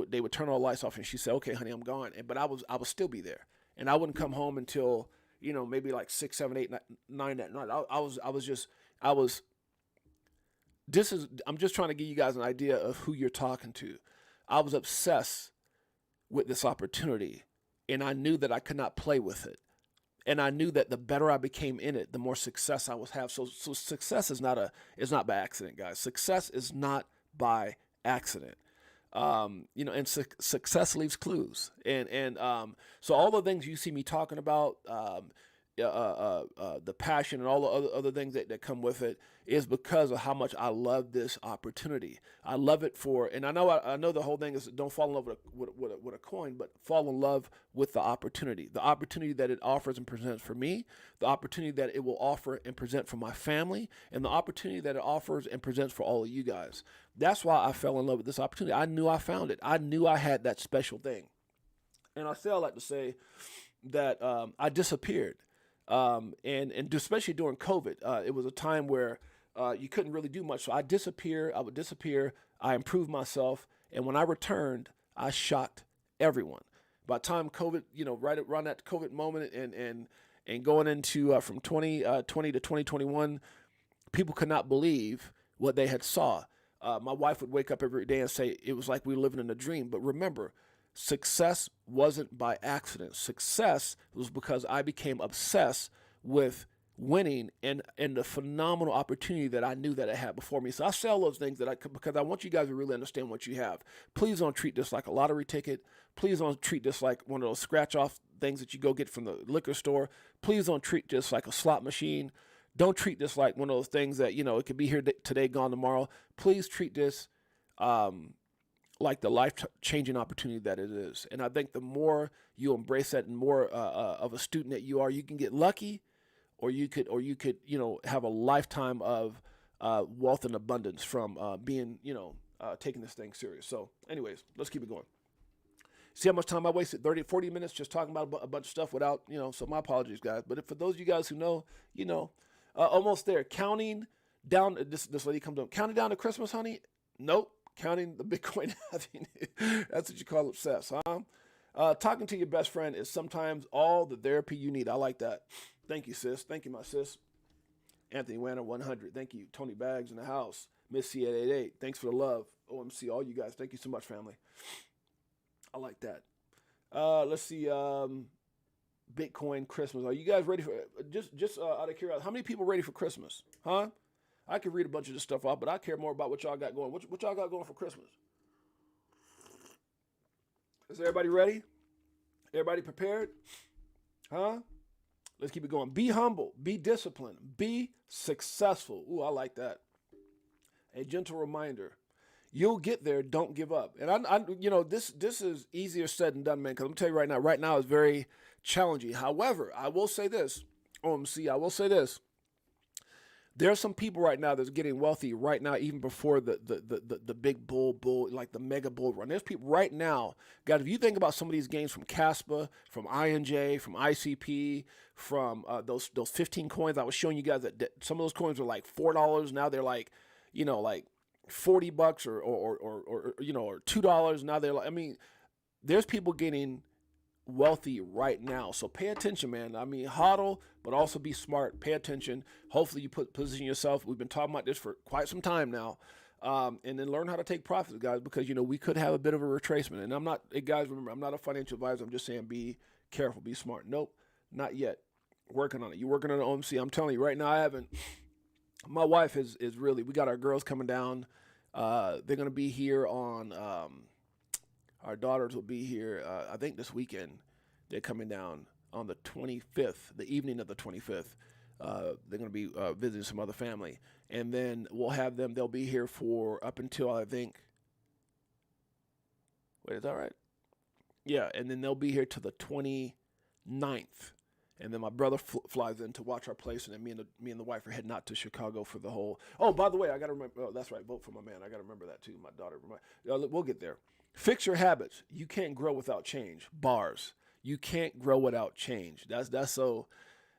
they would turn all the lights off, and she said, "Okay, honey, I'm gone." But I would still be there, and I wouldn't come home until maybe like 6, 7, 8, 9 that night. I'm just trying to give you guys an idea of who you're talking to. I was obsessed with this opportunity, and I knew that I could not play with it. And I knew that the better I became in it, the more success I would have. So success is not by accident, guys. Success is not by accident. And success leaves clues. And so all the things you see me talking about, the passion and all the other things that come with it is because of how much I love this opportunity. I love it and I know the whole thing is don't fall in love with a coin, but fall in love with the opportunity that it offers and presents for me, the opportunity that it will offer and present for my family, and the opportunity that it offers and presents for all of you guys. That's why I fell in love with this opportunity. I knew I found it. I knew I had that special thing. And I still like to say that I disappeared. And especially during COVID, it was a time where you couldn't really do much. So I would disappear. I improved myself. And when I returned, I shocked everyone. By the time COVID, right around that COVID moment and going into from 2020 to 2021, people could not believe what they had saw. My wife would wake up every day and say it was like we were living in a dream. But remember, success wasn't by accident. Success was because I became obsessed with winning and the phenomenal opportunity that I knew that I had before me. So I sell those things because I want you guys to really understand what you have. Please don't treat this like a lottery ticket. Please don't treat this like one of those scratch-off things that you go get from the liquor store. Please don't treat this like a slot machine. Don't treat this like one of those things that, it could be here today, gone tomorrow. Please treat this like the life-changing opportunity that it is. And I think the more you embrace that and more of a student that you are, you can get lucky, or you could have a lifetime of wealth and abundance from being, taking this thing serious. So anyways, let's keep it going. See how much time I wasted? 30, 40 minutes just talking about a bunch of stuff without, so my apologies, guys. But for those of you guys who know, almost there. Counting down, this lady comes up, counting down to Christmas, honey? Nope. Counting the Bitcoin halving. That's what you call obsessed, huh? Talking to your best friend is sometimes all the therapy you need. I like that. Thank you, sis. Thank you, my sis. Anthony Wanner, 100. Thank you. Tony Bags in the house. Miss C888. Thanks for the love. OMC, all you guys. Thank you so much, family. I like that. Let's see. Bitcoin Christmas. Are you guys ready for just out of curiosity? How many people ready for Christmas? Huh? I could read a bunch of this stuff off, but I care more about what y'all got going. What y'all got going for Christmas? Is everybody ready? Everybody prepared? Huh? Let's keep it going. Be humble. Be disciplined. Be successful. Ooh, I like that. A gentle reminder. You'll get there. Don't give up. And this is easier said than done, man, because I'm telling you right now is very challenging. However, I will say this. OMC, I will say this. There are some people right now that's getting wealthy right now, even before the big bull, like the mega bull run. There's people right now, guys, if you think about some of these games from Caspa, from INJ, from ICP, from those 15 coins I was showing you guys, that some of those coins were like $4. Now they're like, like $40 or $2. Now they're like, there's people getting wealthy right now. So pay attention, man. Hodl, but also be smart. Pay attention. Hopefully you position yourself. We've been talking about this for quite some time now. And then learn how to take profits, guys, because, we could have a bit of a retracement. And guys, remember, I'm not a financial advisor. I'm just saying be careful, be smart. Nope, not yet. Working on it. You're working on the OMC. I'm telling you right now, my wife is really, we got our girls coming down. They're going to be here on, our daughters will be here, I think this weekend. They're coming down on the 25th, the evening of the 25th. They're going to be visiting some other family. And then we'll have them, they'll be here for up until, I think, wait, is that right? Yeah, and then they'll be here till the 29th. And then my brother flies in to watch our place, and then me and the wife are heading out to Chicago for the whole. Oh, by the way, I got to remember. Oh, that's right. Vote for my man. I got to remember that too. My daughter. We'll get there. Fix your habits. You can't grow without change. Bars. You can't grow without change. That's so.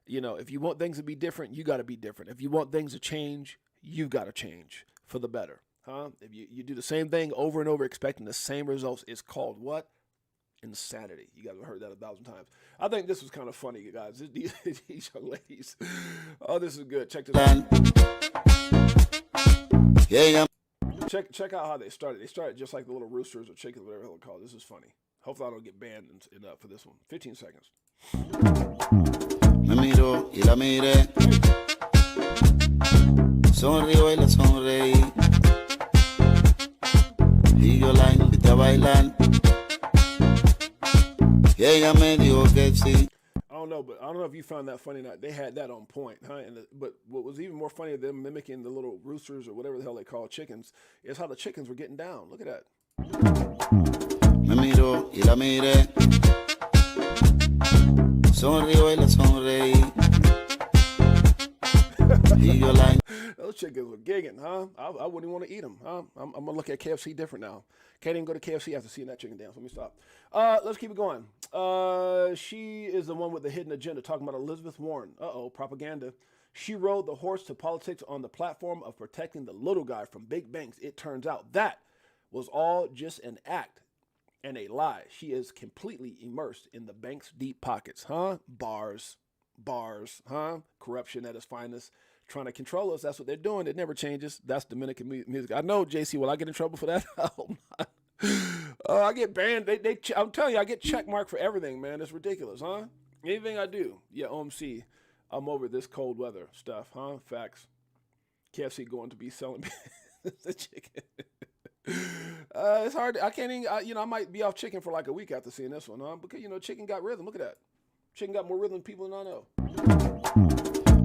If you want things to be different, you got to be different. If you want things to change, you've got to change for the better. Huh? If you do the same thing over and over, expecting the same results, it's called what? Insanity. You guys have heard that 1,000 times. I think this was kind of funny, guys. These young ladies. Oh, this is good. Check this out. Yeah. Check out how they started. They started just like the little roosters or chickens, whatever they're called. This is funny. Hopefully I don't get banned for this one. 15 seconds. Me miro y la miré. Sonrío y la sonreí. Y yo la invité a bailar. Y ella me dijo que sí. I don't know. know, but I don't know if you found that funny or not. They had that on point, huh? But what was even more funny than them mimicking the little roosters or whatever the hell they call chickens is how the chickens were getting down. Look at that. Me miro y la miré. Sonrío y la sonreí. Those chickens were gigging, huh? I wouldn't even want to eat them, huh? I'm going to look at KFC different now. Can't even go to KFC after seeing that chicken dance. Let me stop. Let's keep it going. She is the one with the hidden agenda talking about Elizabeth Warren. Propaganda. She rode the horse to politics on the platform of protecting the little guy from big banks. It turns out that was all just an act and a lie. She is completely immersed in the bank's deep pockets, huh? Bars, huh? Corruption at its finest. Trying to control us. That's what they're doing. It never changes. That's Dominican music. I know, JC. Will I get in trouble for that? I get banned. I'm telling you, I get check mark for everything, man. It's ridiculous, huh? Anything I do. Yeah, OMC. I'm over this cold weather stuff, huh? Facts. KFC going to be selling the chicken. It's hard. I can't even, I might be off chicken for like a week after seeing this one, huh? Because, chicken got rhythm. Look at that. Chicken got more rhythm than people than I know.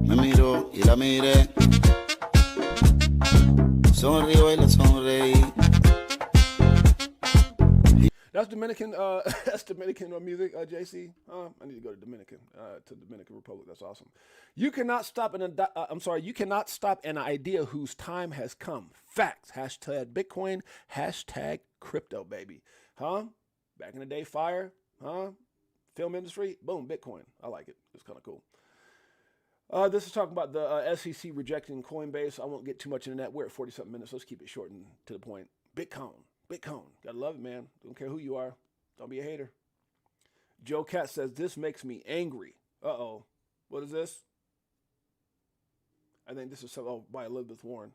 Me miro y la miré. Sonrío y la sonreí. That's Dominican. That's Dominican music, JC. I need to go to Dominican Republic. That's awesome. You cannot stop You cannot stop an idea whose time has come. Facts. Hashtag Bitcoin. Hashtag crypto, baby. Huh? Back in the day, fire. Huh? Film industry. Boom. Bitcoin. I like it. It's kind of cool. This is talking about the SEC rejecting Coinbase. I won't get too much into that. We're at 40-something minutes. Let's keep it short and to the point. Bitcoin. Gotta love it, man. Don't care who you are. Don't be a hater. Joe Cat says, this makes me angry. Uh-oh. What is this? I think this is by Elizabeth Warren.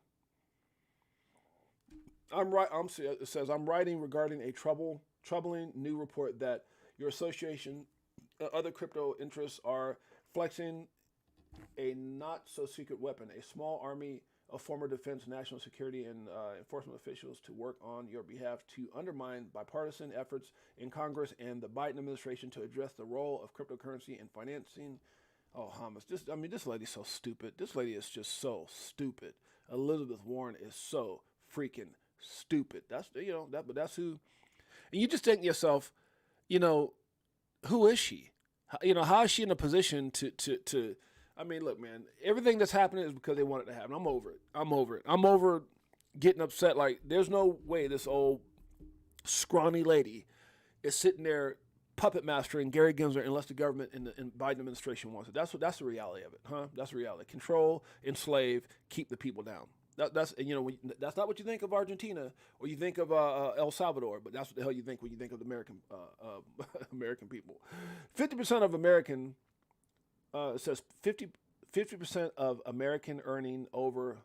It says, I'm writing regarding a troubling new report that your association, other crypto interests are flexing a not-so-secret weapon, a small army of former defense, national security, and enforcement officials to work on your behalf to undermine bipartisan efforts in Congress and the Biden administration to address the role of cryptocurrency in financing. Oh, Hamas. This lady's so stupid. This lady is just so stupid. Elizabeth Warren is so freaking stupid. That's who. And you just think to yourself, who is she? How is she in a position to look, man, everything that's happening is because they want it to happen. I'm over it. I'm over getting upset. Like, there's no way this old scrawny lady is sitting there puppet mastering Gary Gensler unless the government and the Biden administration wants it. That's the reality of it, huh? That's the reality. Control, enslave, keep the people down. That's not what you think of Argentina or you think of El Salvador, but that's what the hell you think when you think of the American people. 50% of American. It says 50% of Americans earning over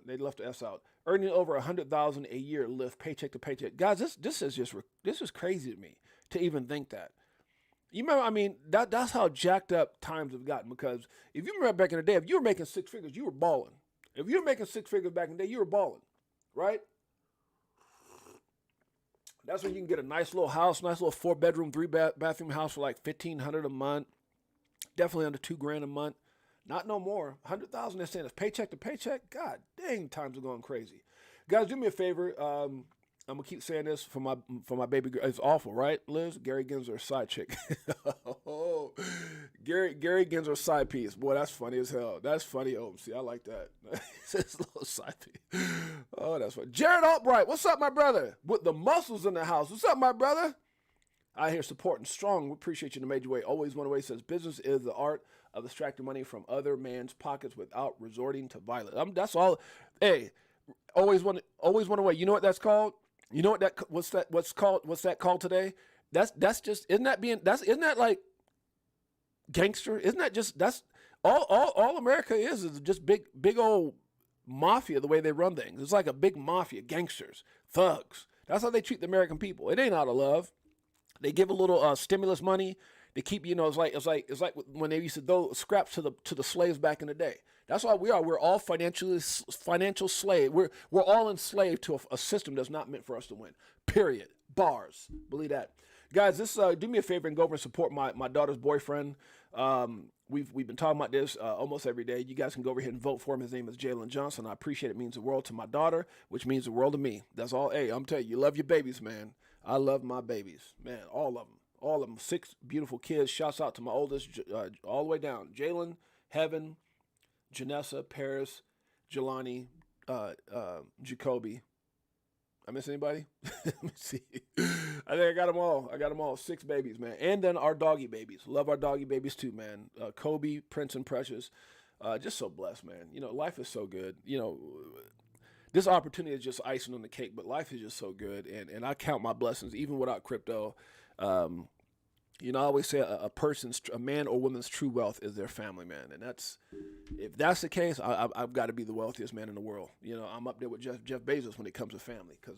they left the S out, earning over $100,000 a year live paycheck to paycheck. Guys, this is crazy to me to even think that. You remember, that's how jacked up times have gotten, because if you remember back in the day, if you were making six figures, you were balling. If you were making six figures back in the day, you were balling, right? That's when you can get a nice little house, nice little 4-bedroom, 3-bathroom house for like $1,500 a month. Definitely under $2,000 a month. Not no more. $100,000. They're saying it's paycheck to paycheck. God dang, times are going crazy. Guys, do me a favor. I'm gonna keep saying this for my baby girl. It's awful, right, Liz? Gary Gensler's side chick. Oh, Gary Gensler's side piece. Boy, that's funny as hell. That's funny. Oh, see, I like that. It's a little side piece. Oh, that's funny. Jared Albright, what's up, my brother? With the muscles in the house. What's up, my brother? I hear supporting strong. We appreciate you in a major way. Always one way. Says business is the art of extracting money from other man's pockets without resorting to violence. That's all. Hey, always one way. You know what that's called? You know what's that called today? That's just isn't that like gangster? Isn't that just that's all America is just big old mafia, the way they run things. It's like a big mafia, gangsters, thugs. That's how they treat the American people. It ain't out of love. They give a little stimulus money to keep, it's like when they used to throw scraps to the slaves back in the day. That's why we are. We're all financial slave. We're all enslaved to a system that's not meant for us to win. Period. Bars. Believe that. Guys, this do me a favor and go over and support my daughter's boyfriend. We've been talking about this almost every day. You guys can go over here and vote for him. His name is Jalen Johnson. I appreciate it. It means the world to my daughter, which means the world to me. That's all. Hey, I'm telling you, you love your babies, man. I love my babies, man. All of them. All of them. 6 beautiful kids. Shouts out to my oldest, all the way down. Jalen, Heaven, Janessa, Paris, Jelani, Jacoby. I miss anybody? Let me see. I think I got them all. I got them all. 6 babies, man. And then our doggy babies. Love our doggy babies too, man. Kobe, Prince, and Precious. Just so blessed, man. You know, life is so good. You know, this opportunity is just icing on the cake, but life is just so good. And I count my blessings, even without crypto. You know, I always say a man or woman's true wealth is their family, man. And if that's the case, I've got to be the wealthiest man in the world. You know, I'm up there with Jeff Bezos when it comes to family, because,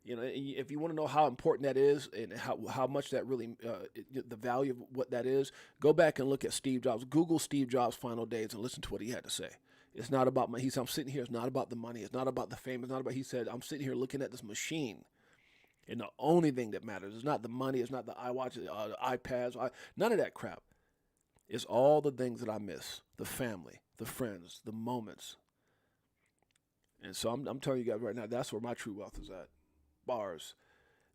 you know, if you want to know how important that is and how much that really, the value of what that is, go back and look at Steve Jobs. Google Steve Jobs' final days and listen to what he had to say. It's not about money. He said, I'm sitting here. It's not about the money. It's not about the fame. It's not about, he said, I'm sitting here looking at this machine. And the only thing that matters is not the money, it's not the iWatch, the iPads, none of that crap. It's all the things that I miss, the family, the friends, the moments. And so I'm telling you guys right now, that's where my true wealth is at. Bars.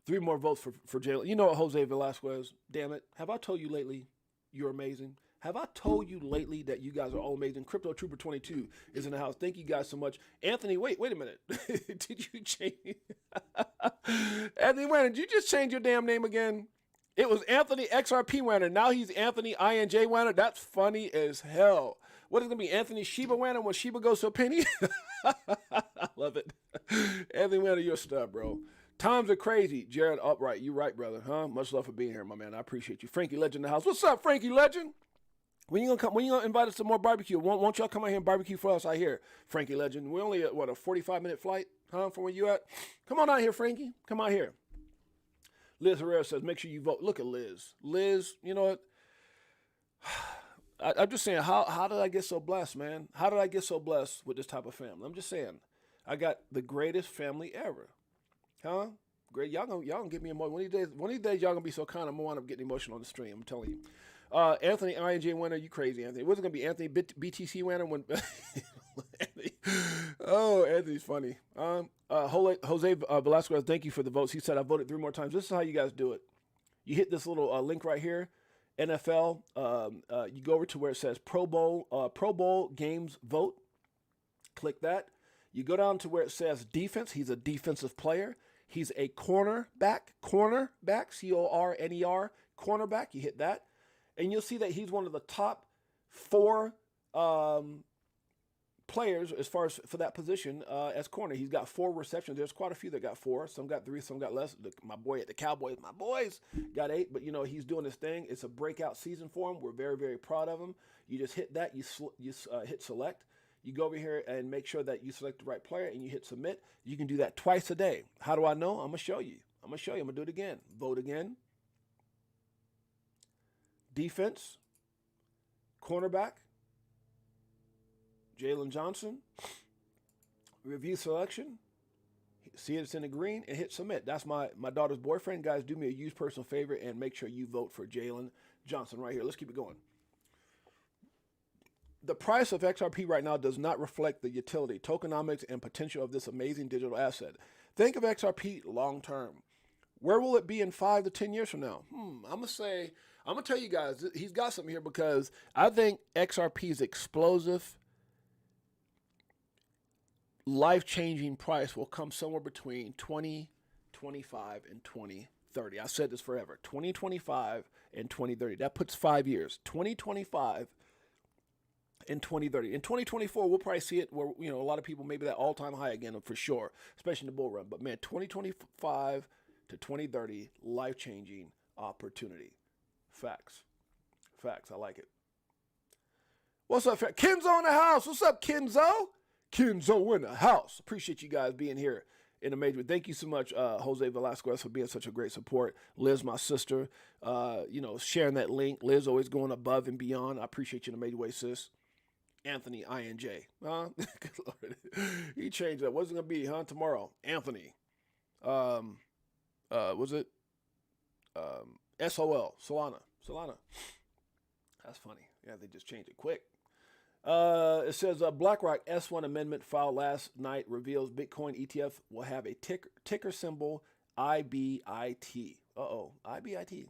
3 more votes for Jalen. You know what, Jose Velasquez? Damn it. Have I told you lately you're amazing? Have I told you lately that you guys are all amazing? Crypto Trooper 22 is in the house. Thank you guys so much. Anthony, wait a minute. Did you change? Anthony Wanner, did you just change your damn name again? It was Anthony XRP Wanner. Now he's Anthony INJ Wanner. That's funny as hell. What is it going to be? Anthony Sheba Wanner when Sheba goes to a penny? I love it. Anthony Wanner, you're a stud, bro. Times are crazy. Jared Upright, you right, brother. Huh? Much love for being here, my man. I appreciate you. Frankie Legend in the house. What's up, Frankie Legend? When you gonna come? When you gonna invite us to more barbecue? Won't y'all come out here and barbecue for us out here, Frankie Legend? We're only at a 45-minute flight, huh? From where you at? Come on out here, Frankie. Come out here. Liz Herrera says, make sure you vote. Look at Liz. Liz, you know what? I'm just saying, how did I get so blessed, man? How did I get so blessed with this type of family? I'm just saying, I got the greatest family ever, huh? Great. Y'all gonna get me emotional. One of these days, y'all gonna be so kind. I'm gonna wind up getting emotional on the stream. I'm telling you. Anthony INJ Winner, you crazy, Anthony. What's it going to be, Anthony BTC Winner? When Anthony. Oh, Anthony's funny. Jose Velasquez, thank you for the votes. He said, I voted 3 more times. This is how you guys do it. You hit this little link right here, NFL. You go over to where it says Pro Bowl games vote. Click that. You go down to where it says defense. He's a defensive player. He's a cornerback, CORNER, cornerback. You hit that. And you'll see that he's one of the top 4 players as far as for that position as corner. He's got 4 receptions. There's quite a few that got 4. Some got 3, some got less. My boy at the Cowboys, my boys got 8. But, you know, he's doing his thing. It's a breakout season for him. We're very, very proud of him. You just hit that. You hit select. You go over here and make sure that you select the right player, and you hit submit. You can do that twice a day. How do I know? I'm going to show you. I'm going to do it again. Vote again. Defense, cornerback, Jalen Johnson, review selection, see it's in the green, and hit submit. That's my daughter's boyfriend. Guys, do me a huge personal favor and make sure you vote for Jalen Johnson right here. Let's keep it going. The price of XRP right now does not reflect the utility, tokenomics, and potential of this amazing digital asset. Think of XRP long term. Where will it be in 5 to 10 years from now? I'm going to tell you guys, he's got something here, because I think XRP's explosive, life-changing price will come somewhere between 2025 and 2030. I said this forever. 2025 and 2030. That puts 5 years. 2025 and 2030. In 2024, we'll probably see it where, you know, a lot of people, maybe that all-time high again for sure, especially in the bull run. But, man, 2025 to 2030, life-changing opportunity. Facts. I like it. What's up, Kenzo in the house? What's up, Kenzo? Kenzo in the house. Appreciate you guys being here in the major. Thank you so much, Jose Velasquez, for being such a great support. Liz, my sister, you know, sharing that link. Liz always going above and beyond. I appreciate you in a major way, sis. Anthony INJ. Good Lord. He changed that. What's it going to be, tomorrow? Anthony. Was it? SOL, Solana. That's funny. Yeah, they just changed it quick. It says BlackRock S1 amendment filed last night reveals Bitcoin ETF will have a ticker symbol IBIT. IBIT.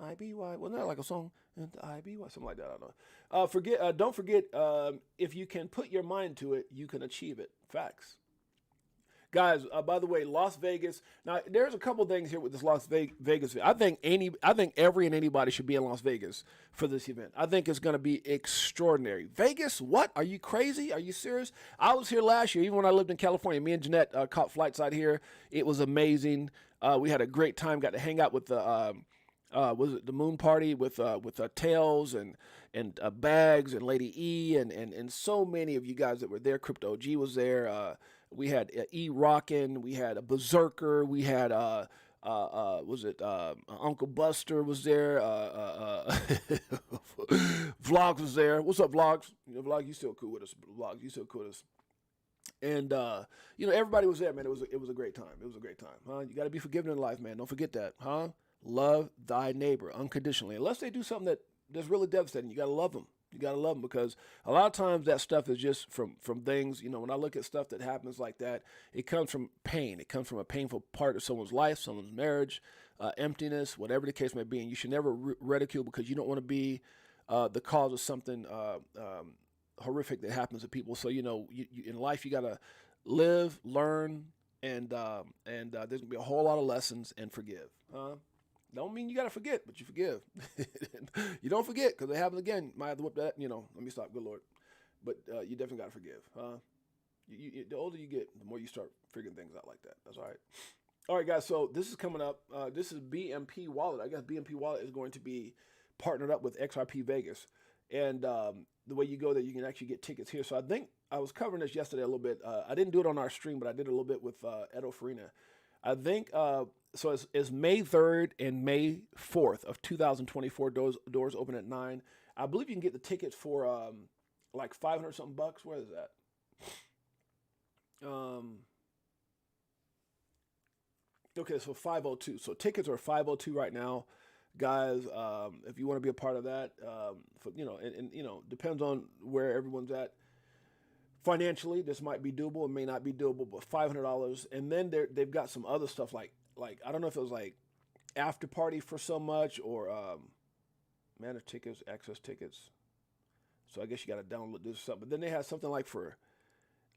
IBY. Wasn't that like a song? IBY, something like that. I don't know. Don't forget, if you can put your mind to it, you can achieve it. Facts. Guys, by the way, Las Vegas. Now, there's a couple things here with this Las Vegas. I think every and anybody should be in Las Vegas for this event. I think it's going to be extraordinary. Vegas? What? Are you crazy? Are you serious? I was here last year, even when I lived in California. Me and Jeanette caught flights out here. It was amazing. We had a great time. Got to hang out with the was it the moon party with Tails and Bags and Lady E and so many of you guys that were there. Crypto G was there. We had E Rockin', we had a Berserker, we had Uncle Buster was there, Vlogs was there. What's up, Vlogs? Vlog, you still cool with us. Vlogs, you still cool with us. And everybody was there, man. It was a great time. It was a great time, huh? You got to be forgiving in life, man. Don't forget that, huh? Love thy neighbor unconditionally, unless they do something that's really devastating. You got to love them. You got to love them, because a lot of times that stuff is just from things, when I look at stuff that happens like that, it comes from pain. It comes from a painful part of someone's life, someone's marriage, emptiness, whatever the case may be. And you should never ridicule, because you don't want to be the cause of something horrific that happens to people. So, you in life, you got to live, learn, and there's going to be a whole lot of lessons, and forgive. Don't mean you got to forget, but you forgive. You don't forget, because it happens again. Might have to whip that, let me stop, good Lord. But you definitely got to forgive. The older you get, the more you start figuring things out like that. That's all right. All right, guys, so this is coming up. This is BMP Wallet. I guess BMP Wallet is going to be partnered up with XRP Vegas. And the way you go there, you can actually get tickets here. So I think I was covering this yesterday a little bit. I didn't do it on our stream, but I did a little bit with Edo Farina. I think, so it's May 3rd and May 4th of 2024. Doors open at 9. I believe you can get the tickets for like 500 something bucks. Where is that? Okay, so 502. So tickets are 502 right now, guys. If you want to be a part of that, depends on where everyone's at. Financially, this might be doable. It may not be doable, but $500. And then they've got some other stuff like I don't know if it was like after party for so much, or managed tickets, access tickets. So I guess you got to download this or something. But then they had something like for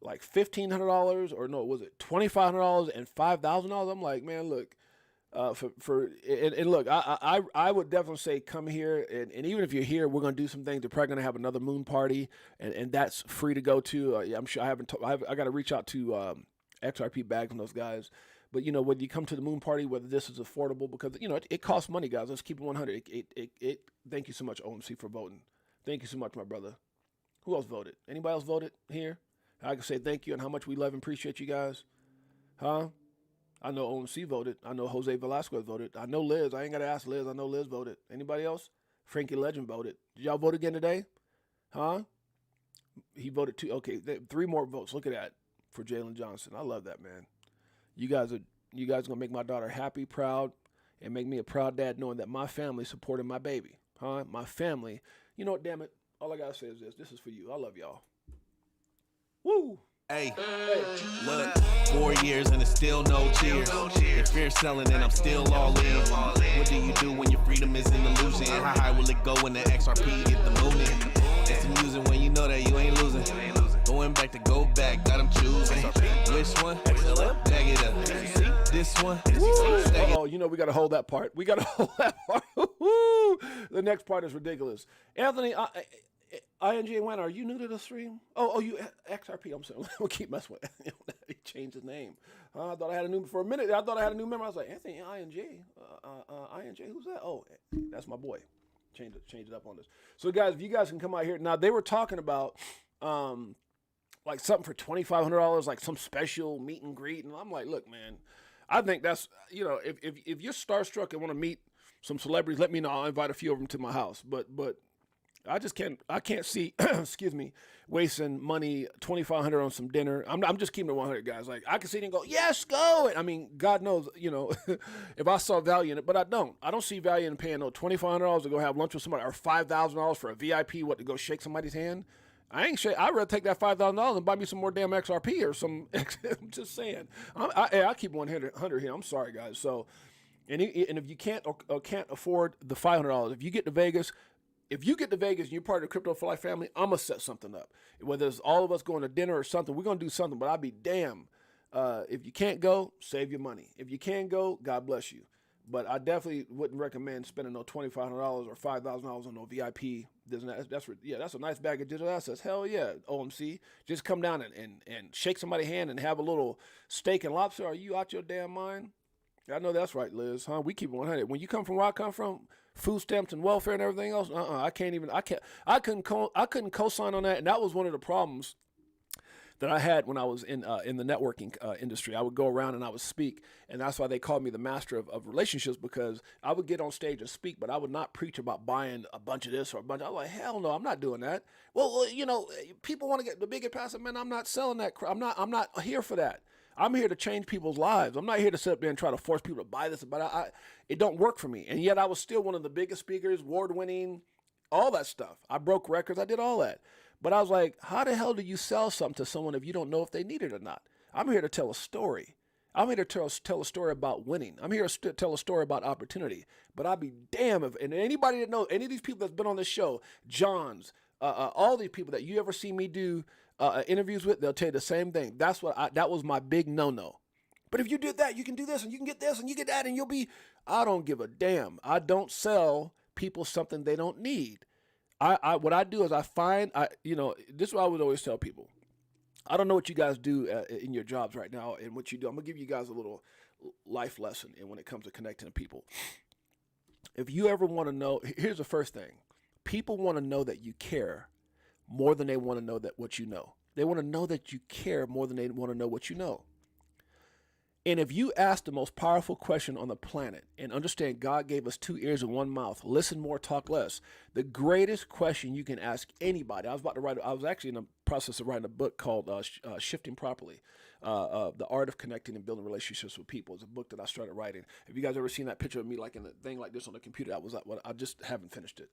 like $1,500, or no, was it $2,500 and $5,000? I'm like, man, look, look, I would definitely say come here, and even if you're here, we're gonna do some things. They're probably gonna have another moon party, and that's free to go to. I'm sure I got to reach out to XRP Bags and those guys. But when you come to the moon party, whether this is affordable, because it costs money, guys. Let's keep it 100. Thank you so much, OMC, for voting. Thank you so much, my brother. Who else voted? Anybody else voted here? I can say thank you and how much we love and appreciate you guys, huh? I know OMC voted. I know Jose Velasquez voted. I know Liz. I ain't got to ask Liz. I know Liz voted. Anybody else? Frankie Legend voted. Did y'all vote again today? Huh? He voted too. Okay, 3 more votes. Look at that for Jalen Johnson. I love that, man. You guys are gonna make my daughter happy, proud, and make me a proud dad, knowing that my family supported my baby. Huh? My family. You know what? Damn it. All I gotta say is this. This is for you. I love y'all. Woo. Hey, look, 4 years and it's still no cheers. If fear selling and I'm still all in. What do you do when your freedom is in illusion? How high will it go when the XRP hit the moon in? It's amusing when you know that you ain't losing. Going back to go back, got them choosing. Which one? Bag it up. This one? Oh, we got to hold that part. We got to hold that part. The next part is ridiculous. Anthony, ING Wayne, are you new to the stream? Oh, you XRP. I'm sorry. We'll keep messing with it. He changed his name. I thought I had a new for a minute. I thought I had a new member. I was like, Anthony ING. ING. Who's that? Oh, that's my boy. Change it up on this. So guys, if you guys can come out here now, they were talking about like something for $2,500, like some special meet and greet, and I'm like, look, man, I think that's if you're starstruck and want to meet some celebrities, let me know. I'll invite a few of them to my house. But I can't see, excuse me, wasting money, $2,500 on some dinner. I'm just keeping it 100, guys. Like, I can see it and go, yes, go. And I mean, God knows, if I saw value in it, but I don't. I don't see value in paying no $2,500 to go have lunch with somebody, or $5,000 for a VIP, to go shake somebody's hand. I'd rather take that $5,000 and buy me some more damn XRP or some. I'm just saying. I keep 100 here. I'm sorry, guys. So, and if you can't or can't afford the $500, if you get to Vegas. If you get to Vegas and you're part of the Crypto for Life family, I'm going to set something up. Whether it's all of us going to dinner or something, we're going to do something, but I'd be damned. If you can't go, save your money. If you can go, God bless you. But I definitely wouldn't recommend spending no $2,500 or $5,000 on no VIP. That's a nice bag of digital assets. Hell yeah, OMC. Just come down and shake somebody's hand and have a little steak and lobster. Are you out your damn mind? I know that's right, Liz. Huh? We keep it 100. When you come from where I come from, food stamps and welfare and everything else, I couldn't co-sign on that. And that was one of the problems that I had when I was in the networking industry. I would go around and I would speak, and that's why they called me the master of relationships, because I would get on stage and speak, but I would not preach about buying a bunch of this or a bunch. I was like, hell no, I'm not doing that. Well, people want to get the bigger passive, man. I'm not selling that. I'm not here for that. I'm here to change people's lives. I'm not here to sit up there and try to force people to buy this, but it don't work for me. And yet I was still one of the biggest speakers, award-winning, all that stuff. I broke records. I did all that. But I was like, how the hell do you sell something to someone if you don't know if they need it or not? I'm here to tell a story. I'm here to tell a story about winning. I'm here to tell a story about opportunity. But I'd be damned if, and anybody that knows, any of these people that's been on this show, John's, all these people that you ever see me do interviews with, they'll tell you the same thing. That was my big no-no. But if you did that, you can do this, and you can get this, and you get that, and you'll be, I don't give a damn. I don't sell people something they don't need. What I do is I find, this is what I would always tell people. I don't know what you guys do in your jobs right now and what you do. I'm going to give you guys a little life lesson when it comes to connecting to people. If you ever want to know, here's the first thing. People want to know that you care more than they want to know that what you know. They want to know that you care more than they want to know what you know. And if you ask the most powerful question on the planet and understand God gave us 2 ears and 1 mouth, listen more, talk less, the greatest question you can ask anybody. I was actually in the process of writing a book called Shifting Properly, The Art of Connecting and Building Relationships with People. It's a book that I started writing. Have you guys ever seen that picture of me like in a thing like this on the computer? I just haven't finished it.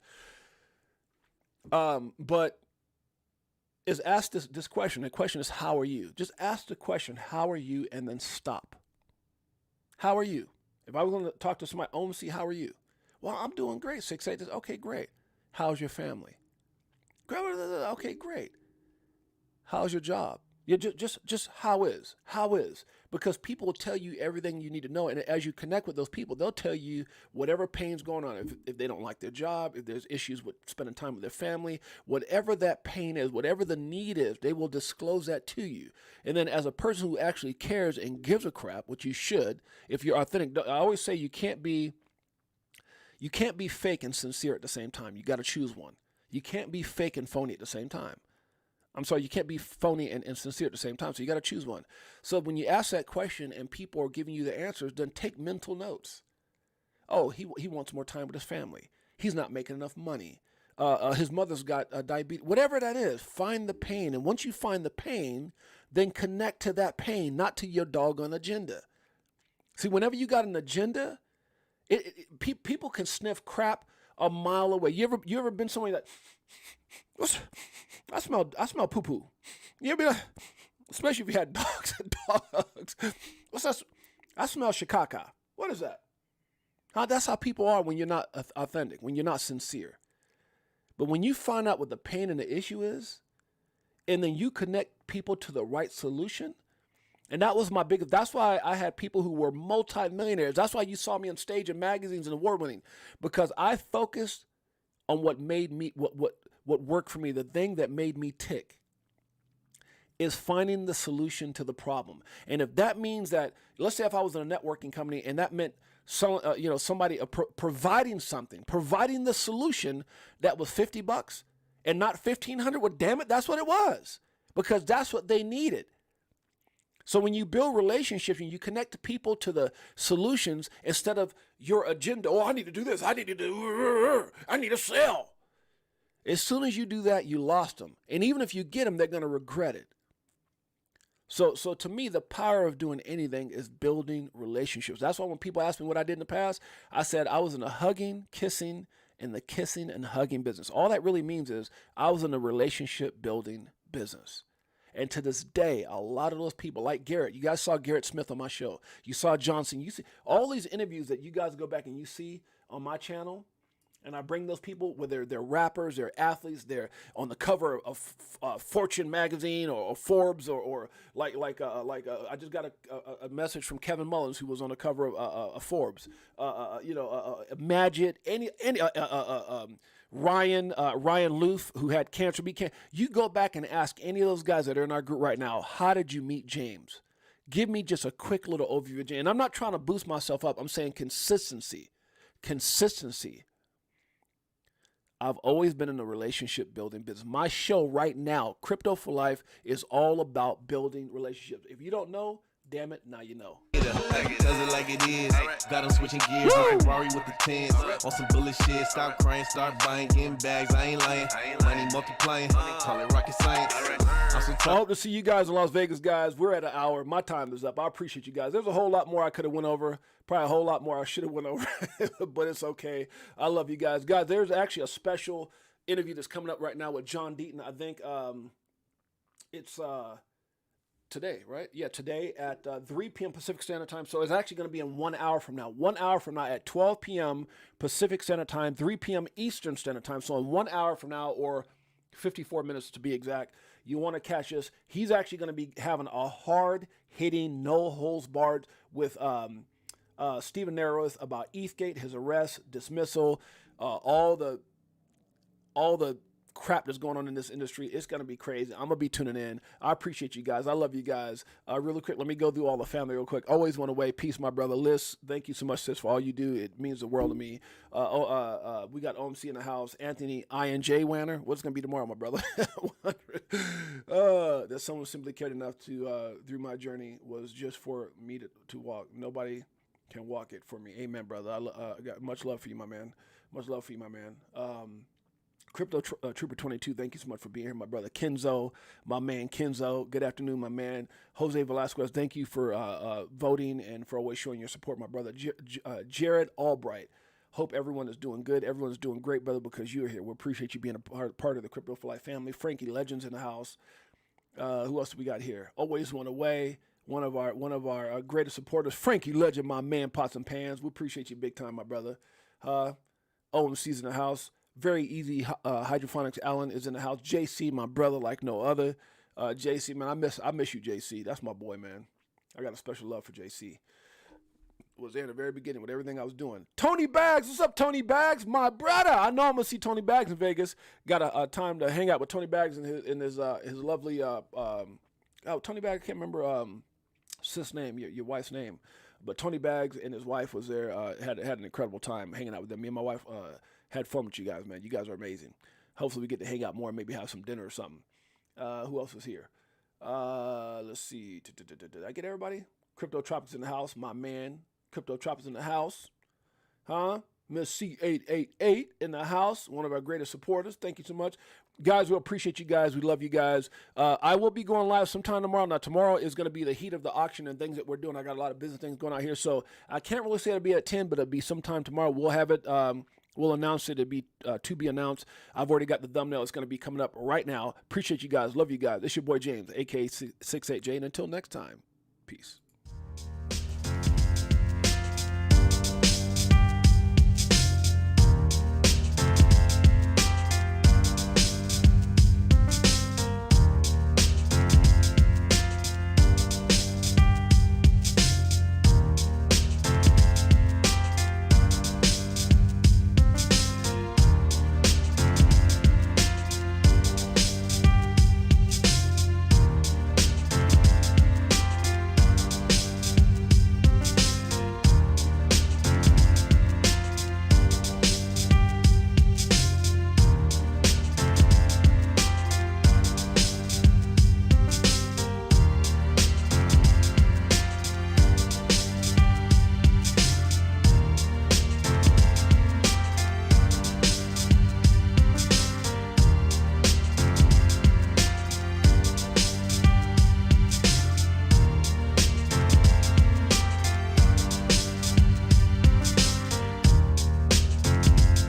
But is ask this question. The question is, how are you? Just ask the question, how are you, and then stop. How are you? If I was going to talk to somebody, see, how are you? Well, I'm doing great. 6-8. Okay, great. How's your family? Okay, great. How's your job? Yeah, just how is? Because people will tell you everything you need to know. And as you connect with those people, they'll tell you whatever pain's going on. If they don't like their job, if there's issues with spending time with their family, whatever that pain is, whatever the need is, they will disclose that to you. And then as a person who actually cares and gives a crap, which you should, if you're authentic, I always say you can't be fake and sincere at the same time. You got to choose one. You can't be fake and phony at the same time. I'm sorry, you can't be phony and sincere at the same time, so you got to choose one. So when you ask that question and people are giving you the answers, then take mental notes. Oh, he wants more time with his family. He's not making enough money. His mother's got diabetes. Whatever that is, find the pain. And once you find the pain, then connect to that pain, not to your doggone agenda. See, whenever you got an agenda, people can sniff crap a mile away. You ever been somewhere that... I smell poo-poo. You ever be like, especially if you had dogs. What's that? I smell shikaka. What is that? That's how people are when you're not authentic, when you're not sincere. But when you find out what the pain and the issue is, and then you connect people to the right solution, and that was my biggest, that's why I had people who were multimillionaires. That's why you saw me on stage in magazines and award-winning, because I focused on what made me, what worked for me, the thing that made me tick is finding the solution to the problem. And if that means that, let's say if I was in a networking company and that meant somebody providing something, providing the solution that was $50 and not $1,500, well, damn it, that's what it was, because that's what they needed. So when you build relationships and you connect the people to the solutions instead of your agenda, I need to do this, I need to sell. As soon as you do that, you lost them. And even if you get them, they're going to regret it. So to me, the power of doing anything is building relationships. That's why when people ask me what I did in the past, I said I was in the hugging, kissing, and the kissing and hugging business. All that really means is I was in the relationship building business. And to this day, a lot of those people, like Garrett, you guys saw Garrett Smith on my show. You saw Johnson. You see all these interviews that you guys go back and you see on my channel. And I bring those people, whether they're rappers, they're athletes, they're on the cover of Fortune magazine or Forbes, or like I just got a message from Kevin Mullins, who was on the cover of Forbes. Magid, Ryan Luth, who had cancer. You go back and ask any of those guys that are in our group right now, how did you meet James? Give me just a quick little overview of James. And I'm not trying to boost myself up. I'm saying consistency. I've always been in the relationship building business. My show right now, Crypto for Life, is all about building relationships. If you don't know, damn it, now you know. Does it like it is. Got them switching gears. Ferrari with the tens. On some bullet shit. Stop crying, start buying, getting bags. I ain't lying. Money multiplying. Call it rocket science. I hope to see you guys in Las Vegas, guys. We're at an hour. My time is up. I appreciate you guys. There's a whole lot more I could have went over. Probably a whole lot more I should have went over, but it's okay. I love you guys. Guys, there's actually a special interview that's coming up right now with John Deaton. I think it's today, right? Yeah, today at 3 p.m. Pacific Standard Time. So it's actually going to be in 1 hour from now. 1 hour from now at 12 p.m. Pacific Standard Time, 3 p.m. Eastern Standard Time. So in 1 hour from now, or 54 minutes to be exact, you want to catch us. He's actually going to be having a hard-hitting, no-holds-barred with Stephen Narrows about Eastgate, his arrest, dismissal, all the crap that's going on in this industry. It's going to be crazy. I'm going to be tuning in. I appreciate you guys. I love you guys. Really quick, let me go through all the family real quick. Always want to weigh. Peace, my brother. Liz, thank you so much, sis, for all you do. It means the world to me. We got OMC in the house. Anthony INJ Wanner. What's going to be tomorrow, my brother? That someone simply cared enough to, through my journey, was just for me to walk. Nobody can walk it for me. Amen, brother. I got much love for you, my man. Much love for you, my man. Crypto Trooper 22, thank you so much for being here, my brother. Kenzo, my man Kenzo, good afternoon, my man. Jose Velasquez, thank you for voting and for always showing your support, my brother. Jared Albright, hope everyone is doing good. Everyone's doing great, brother, because you're here. We appreciate you being a part of the Crypto for Life family. Frankie Legends in the house. Who else do we got here? Always One Away. One of our greatest supporters, Frankie Legend, my man, Pots and Pans. We appreciate you big time, my brother. OMC's in the house. Very easy. Hydroponics Allen is in the house. JC, my brother, like no other. JC, man, I miss you, JC. That's my boy, man. I got a special love for JC. Was there in the very beginning with everything I was doing. Tony Baggs, what's up, Tony Baggs? My brother. I know I'm gonna see Tony Baggs in Vegas. Got a time to hang out with Tony Baggs and his lovely. Tony Baggs. I can't remember sis name, your wife's name, but Tony Baggs and his wife was there. Had an incredible time hanging out with them. Me and my wife had fun with you guys, man. You guys are amazing. Hopefully we get to hang out more and maybe have some dinner or something. Who else was here? Let's see. Did I get everybody? Crypto Tropics in the house, my man. Crypto Tropics in the house. Miss C888 in the house, one of our greatest supporters. Thank you so much. Guys, we appreciate you guys. We love you guys. I will be going live sometime tomorrow. Now, tomorrow is going to be the heat of the auction and things that we're doing. I got a lot of business things going on here, so I can't really say it'll be at 10, but it'll be sometime tomorrow. We'll have it. We'll announce it. It'll be to be announced. I've already got the thumbnail. It's going to be coming up right now. Appreciate you guys. Love you guys. It's your boy James, a.k.a. Six8Jay. And until next time, peace.